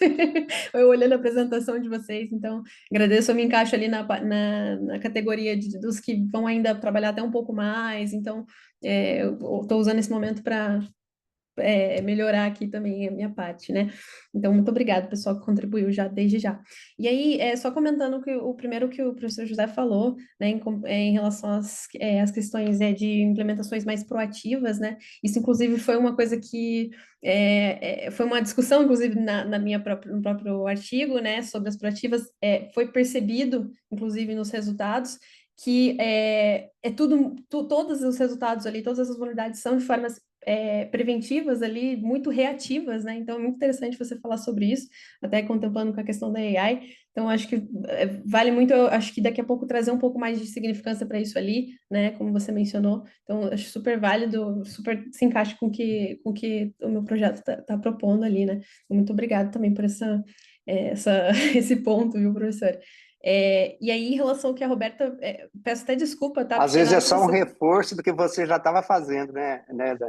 eu olhando a apresentação de vocês, então agradeço, eu me encaixo ali na categoria dos que vão ainda trabalhar até um pouco mais, então eu estou usando esse momento para melhorar aqui também a minha parte, né? Então, muito obrigado, pessoal, que contribuiu já desde já. E aí, só comentando que o primeiro que o professor José falou, né, em relação às questões de implementações mais proativas, né? Isso, inclusive, foi uma coisa que foi uma discussão, inclusive, no próprio artigo, né, sobre as proativas, foi percebido, inclusive, nos resultados, que todos os resultados ali, todas essas vulnerabilidades são de formas preventivas ali, muito reativas, né? Então é muito interessante você falar sobre isso, até contemplando com a questão da AI. Então acho que vale muito, eu acho que daqui a pouco trazer um pouco mais de significância para isso ali, né? Como você mencionou. Então acho super válido, super se encaixa com que o meu projeto tá propondo ali, né? Então, muito obrigada também por esse ponto, viu, professor? E aí, em relação ao que a Roberta, peço até desculpa, tá? Às Porque vezes na é hora que só um você reforço do que você já estava fazendo, né?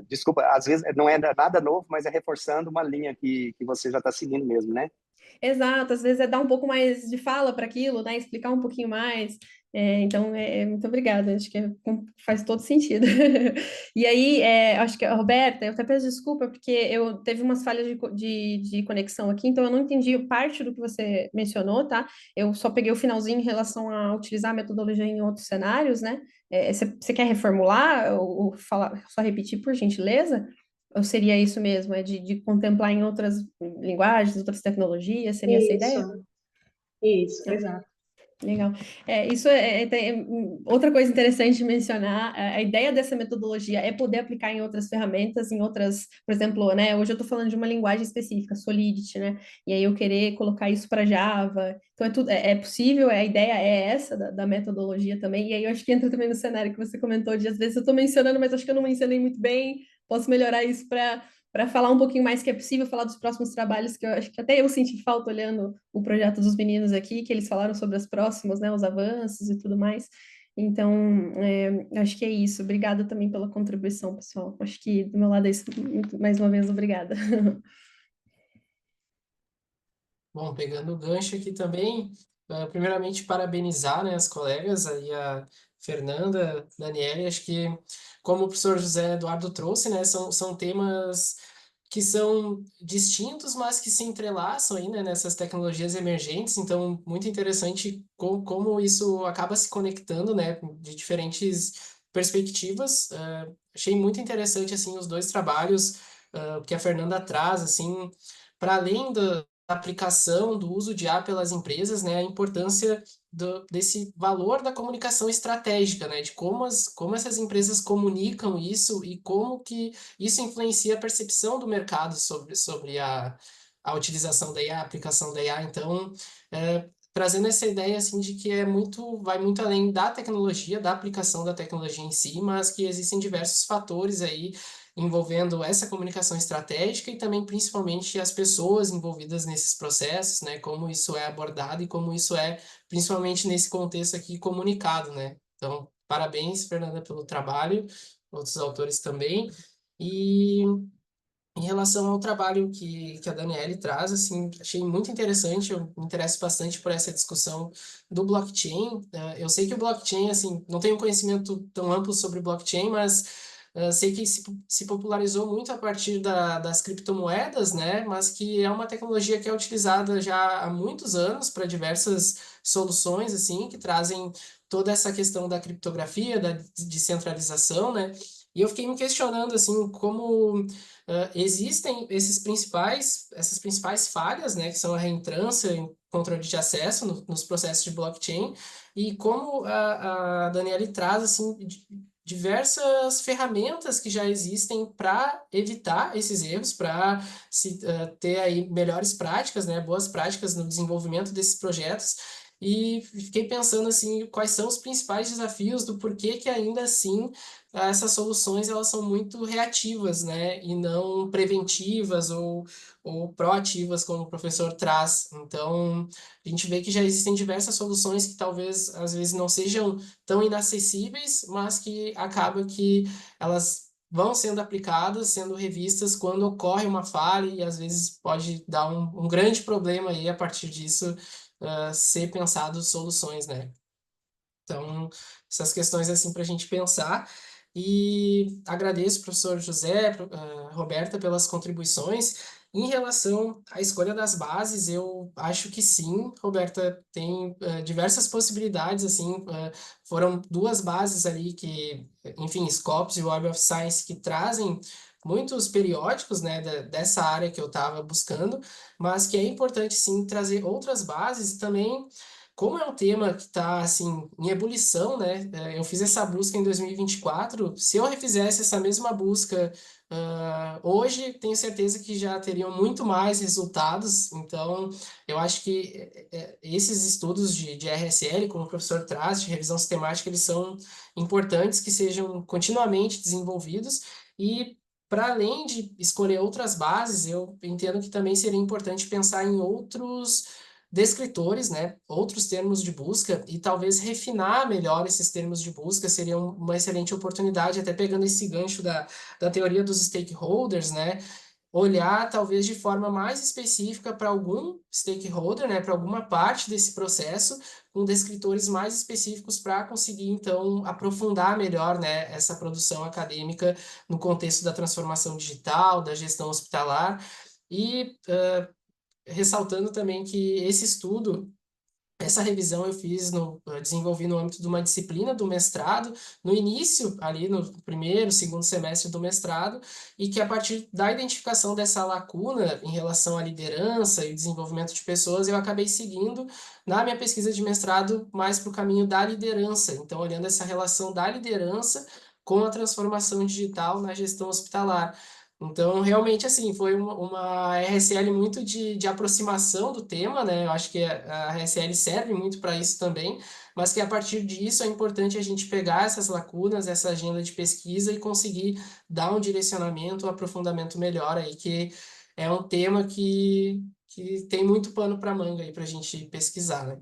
Desculpa, às vezes não é nada novo, mas é reforçando uma linha que você já está seguindo mesmo, né? Exato, às vezes é dar um pouco mais de fala para aquilo, né? Explicar um pouquinho mais. Então, muito obrigada, acho que faz todo sentido. E aí, acho que a Roberta, eu até peço desculpa, porque eu teve umas falhas de conexão aqui, então eu não entendi parte do que você mencionou, tá? Eu só peguei o finalzinho em relação a utilizar a metodologia em outros cenários, né? Você quer reformular ou falar, só repetir, por gentileza? Ou seria isso mesmo? De contemplar em outras linguagens, outras tecnologias? Seria essa a ideia? Isso, Tá, exato. legal. Isso outra coisa interessante de mencionar, a ideia dessa metodologia é poder aplicar em outras ferramentas, em outras, por exemplo, né, hoje eu estou falando de uma linguagem específica, Solidity, né, e aí eu querer colocar isso para Java, então é possível, a ideia é essa da metodologia também, e aí eu acho que entra também no cenário que você comentou de, às vezes eu estou mencionando, mas acho que eu não mencionei muito bem, posso melhorar isso para falar um pouquinho mais que é possível, falar dos próximos trabalhos, que eu acho que até eu senti falta olhando o projeto dos meninos aqui, que eles falaram sobre as próximas, né, os avanços e tudo mais. Então, acho que é isso. Obrigada também pela contribuição, pessoal. Acho que do meu lado é isso. Mais uma vez, obrigada. Bom, pegando o gancho aqui também, primeiramente parabenizar, né, as colegas, aí a Fernanda, Daniela, acho que, como o professor José Eduardo trouxe, né, são temas que são distintos, mas que se entrelaçam aí, né, nessas tecnologias emergentes, então, muito interessante como isso acaba se conectando, né, de diferentes perspectivas. Achei muito interessante, assim, os dois trabalhos que a Fernanda traz, assim, para além da aplicação, do uso de IA pelas empresas, né, a importância desse valor da comunicação estratégica, né, de como essas empresas comunicam isso e como que isso influencia a percepção do mercado sobre a utilização da IA, a aplicação da IA. Então, trazendo essa ideia assim de que vai muito além da tecnologia, da aplicação da tecnologia em si, mas que existem diversos fatores aí envolvendo essa comunicação estratégica e também principalmente as pessoas envolvidas nesses processos, né? Como isso é abordado e como isso é, principalmente nesse contexto aqui, comunicado, né? Então, parabéns, Fernanda, pelo trabalho, outros autores também. E em relação ao trabalho que a Daniele traz, assim, achei muito interessante, eu me interesso bastante por essa discussão do blockchain. Eu sei que o blockchain, assim, não tenho um conhecimento tão amplo sobre blockchain, mas sei que se popularizou muito a partir das criptomoedas, né? Mas que é uma tecnologia que é utilizada já há muitos anos para diversas soluções, assim, que trazem toda essa questão da criptografia, da descentralização, né? E eu fiquei me questionando, assim, como existem essas principais falhas, né, que são a reentrância em controle de acesso nos processos de blockchain, e como a Daniele traz assim, diversas ferramentas que já existem para evitar esses erros, para ter aí melhores práticas, né, boas práticas no desenvolvimento desses projetos. e fiquei pensando assim, quais são os principais desafios do porquê que ainda assim essas soluções elas são muito reativas, né, e não preventivas ou proativas, como o professor traz. Então, a gente vê que já existem diversas soluções que talvez às vezes não sejam tão inacessíveis, mas que acaba que elas vão sendo aplicadas, sendo revistas quando ocorre uma falha e às vezes pode dar um grande problema aí a partir disso, ser pensado soluções, né? Então, essas questões assim para a gente pensar. E agradeço, professor José, Roberta, pelas contribuições. Em relação à escolha das bases, eu acho que sim, Roberta, tem diversas possibilidades, assim, foram duas bases ali que, enfim, Scopus e Web of Science, que trazem muitos periódicos, né, dessa área que eu estava buscando, mas que é importante, sim, trazer outras bases e também como é um tema que está assim em ebulição, né? Eu fiz essa busca em 2024. Se eu refizesse essa mesma busca hoje, tenho certeza que já teriam muito mais resultados. Então, eu acho que esses estudos de RSL, como o professor traz, de revisão sistemática, eles são importantes que sejam continuamente desenvolvidos e para além de escolher outras bases, eu entendo que também seria importante pensar em outros descritores, né, outros termos de busca e talvez refinar melhor esses termos de busca seria uma excelente oportunidade, até pegando esse gancho da teoria dos stakeholders, né, olhar talvez de forma mais específica para algum stakeholder, né, para alguma parte desse processo, com descritores mais específicos para conseguir então aprofundar melhor, né, essa produção acadêmica no contexto da transformação digital, da gestão hospitalar e ressaltando também que esse estudo, essa revisão eu fiz desenvolvi no âmbito de uma disciplina do mestrado, no início, ali no primeiro, segundo semestre do mestrado, e que a partir da identificação dessa lacuna em relação à liderança e desenvolvimento de pessoas, eu acabei seguindo na minha pesquisa de mestrado mais para o caminho da liderança. Então, olhando essa relação da liderança com a transformação digital na gestão hospitalar. Então, realmente, assim, foi uma RSL muito de aproximação do tema, né? Eu acho que a RSL serve muito para isso também, mas que a partir disso é importante a gente pegar essas lacunas, essa agenda de pesquisa e conseguir dar um direcionamento, um aprofundamento melhor aí, que é um tema que tem muito pano para manga aí para a gente pesquisar, né?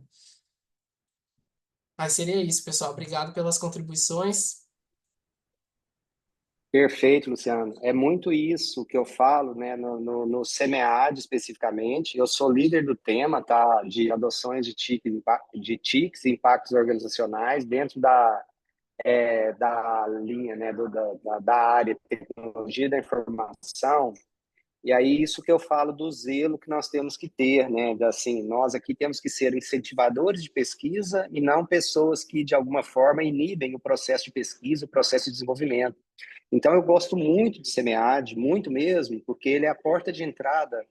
Mas seria isso, pessoal. Obrigado pelas contribuições. Perfeito, Luciano. É muito isso que eu falo, né, no SEMEAD especificamente. Eu sou líder do tema, tá, de adoções de TICs e impactos organizacionais dentro da linha, né, da área de tecnologia da informação. E aí isso que eu falo do zelo que nós temos que ter, né? Assim, nós aqui temos que ser incentivadores de pesquisa e não pessoas que de alguma forma inibem o processo de pesquisa, o processo de desenvolvimento. Então eu gosto muito de SEMEAD, muito mesmo, porque ele é a porta de entrada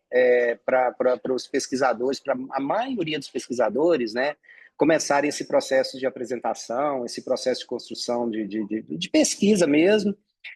para os pesquisadores, para a maioria dos pesquisadores, né? Começarem esse processo de apresentação, esse processo de construção de pesquisa mesmo.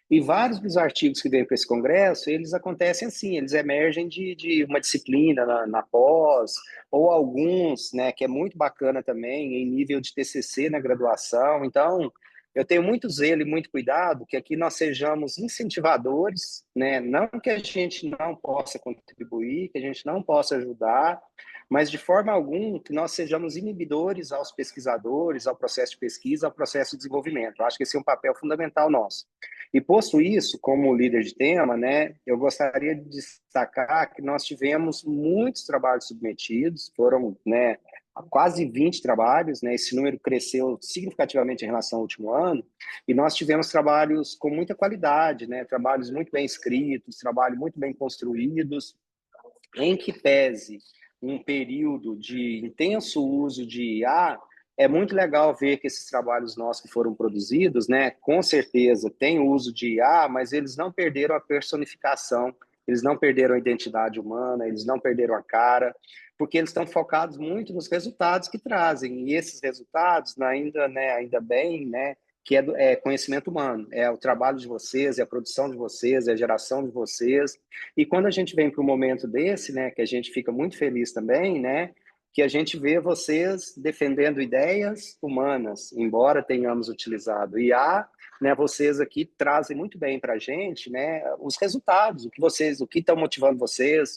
E vários dos artigos que vêm para esse congresso, eles acontecem assim, eles emergem de uma disciplina na pós, ou alguns, né, que é muito bacana também, em nível de TCC na graduação. Então, eu tenho muito zelo e muito cuidado que aqui nós sejamos incentivadores, né, não que a gente não possa contribuir, que a gente não possa ajudar, mas de forma alguma que nós sejamos inibidores aos pesquisadores, ao processo de pesquisa, ao processo de desenvolvimento. Eu acho que esse é um papel fundamental nosso. E posto isso, como líder de tema, né, eu gostaria de destacar que nós tivemos muitos trabalhos submetidos, foram, né, quase 20 trabalhos, né, esse número cresceu significativamente em relação ao último ano, e nós tivemos trabalhos com muita qualidade, né, trabalhos muito bem escritos, trabalhos muito bem construídos, em que pese um período de intenso uso de IA, é muito legal ver que esses trabalhos nossos que foram produzidos, né, com certeza tem o uso de IA, mas eles não perderam a personificação, eles não perderam a identidade humana, eles não perderam a cara, porque eles estão focados muito nos resultados que trazem, e esses resultados, ainda, né, ainda bem, né, que é conhecimento humano, é o trabalho de vocês, é a produção de vocês, é a geração de vocês, e quando a gente vem para um momento desse, né, que a gente fica muito feliz também, né, que a gente vê vocês defendendo ideias humanas, embora tenhamos utilizado IA, né, vocês aqui trazem muito bem para a gente, né, os resultados, o que estão motivando vocês,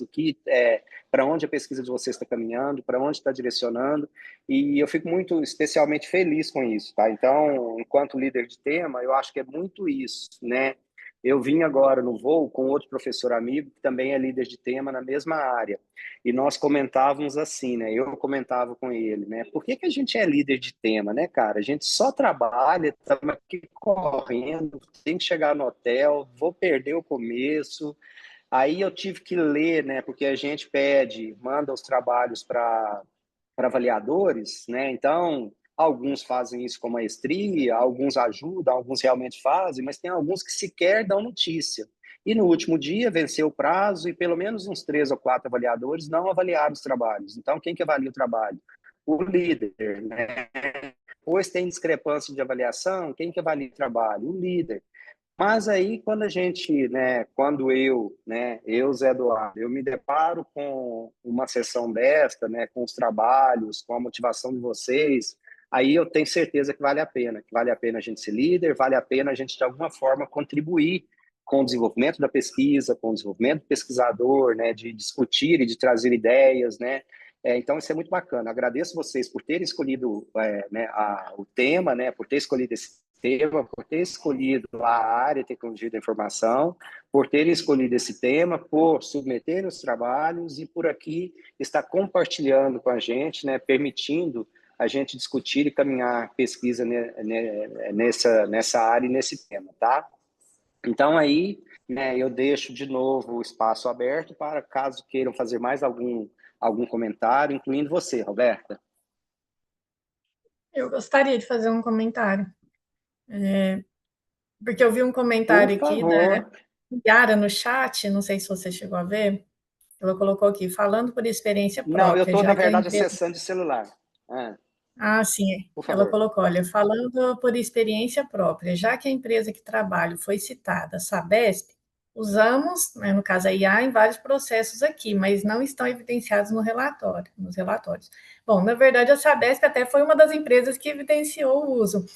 para onde a pesquisa de vocês está caminhando, para onde está direcionando, e eu fico muito especialmente feliz com isso, tá? Então, enquanto líder de tema, eu acho que é muito isso, né? Eu vim agora no voo com outro professor amigo que também é líder de tema na mesma área. E nós comentávamos assim, né? Eu comentava com ele, né? Por que a gente é líder de tema, né, cara? A gente só trabalha, estamos aqui correndo, tem que chegar no hotel, vou perder o começo. Aí eu tive que ler, né? Porque a gente manda os trabalhos para avaliadores, né? Então, alguns fazem isso com maestria, alguns ajudam, alguns realmente fazem, mas tem alguns que sequer dão notícia. E no último dia venceu o prazo e pelo menos uns 3 ou 4 avaliadores não avaliaram os trabalhos. Então, quem que avalia o trabalho? O líder, né? Pois tem discrepância de avaliação, quem que avalia o trabalho? O líder. Mas aí, quando a gente, né, quando eu, né, Zé Eduardo, eu me deparo com uma sessão desta, né, com os trabalhos, com a motivação de vocês, aí eu tenho certeza que vale a pena a gente ser líder, vale a pena a gente, de alguma forma, contribuir com o desenvolvimento da pesquisa, com o desenvolvimento do pesquisador, né, de discutir e de trazer ideias, né, então isso é muito bacana. Agradeço vocês por terem escolhido né, o tema, né, por ter escolhido esse tema, por ter escolhido a área de tecnologia da informação, por terem escolhido esse tema, por submeter os trabalhos e por aqui estar compartilhando com a gente, né, permitindo a gente discutir e caminhar pesquisa nessa área e nesse tema, tá? Então aí, né, eu deixo de novo o espaço aberto para caso queiram fazer mais algum comentário, incluindo você, Roberta. Eu gostaria de fazer um comentário. Porque eu vi um Por comentário aqui da favor. Yara no chat, não sei se você chegou a ver. Ela colocou aqui, falando por experiência Não, eu própria, estou, na já que a verdade, empresa. acessando de celular. Sim. Por Ela favor. colocou, olha, falando por experiência própria, já que a empresa que trabalho foi citada, a Sabesp, usamos, né, no caso a IA, em vários processos aqui, mas não estão evidenciados nos relatórios. Bom, na verdade, a Sabesp até foi uma das empresas que evidenciou o uso,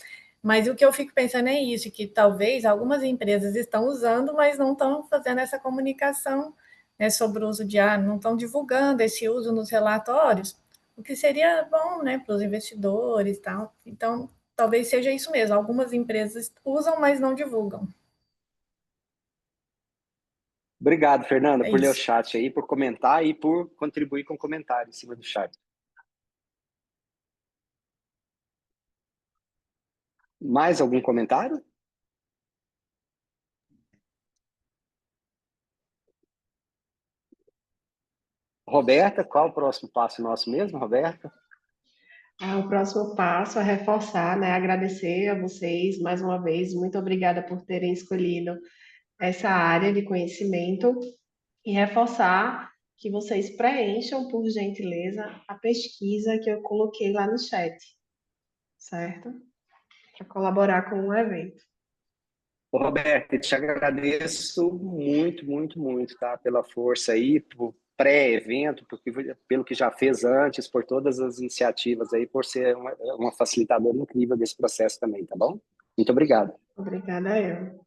mas o que eu fico pensando é isso, que talvez algumas empresas estão usando, mas não estão fazendo essa comunicação, né, sobre o uso de IA, não estão divulgando esse uso nos relatórios, o que seria bom, né, para os investidores e tal. Então, talvez seja isso mesmo. Algumas empresas usam, mas não divulgam. Obrigado, Fernanda, É por ler o isso. chat aí, por comentar e por contribuir com comentário em cima do chat. Mais algum comentário? Roberta, qual o próximo passo nosso mesmo, Roberta? O próximo passo é reforçar, né? Agradecer a vocês mais uma vez. Muito obrigada por terem escolhido essa área de conhecimento e reforçar que vocês preencham, por gentileza, a pesquisa que eu coloquei lá no chat, certo? Para colaborar com o evento. Roberta, te agradeço muito, muito, muito, tá? Pela força aí, por pré-evento, pelo que já fez antes, por todas as iniciativas aí, por ser uma facilitadora incrível desse processo também, tá bom? Muito obrigado. Obrigada eu.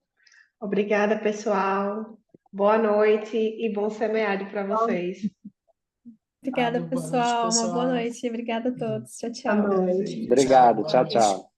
Obrigada, pessoal. Boa noite e bom semiárido para vocês. Obrigada, Boa noite, pessoal. Uma boa pessoal. noite. Obrigada a todos. Tchau, Boa tchau. noite. Obrigado, Boa tchau, noite. tchau.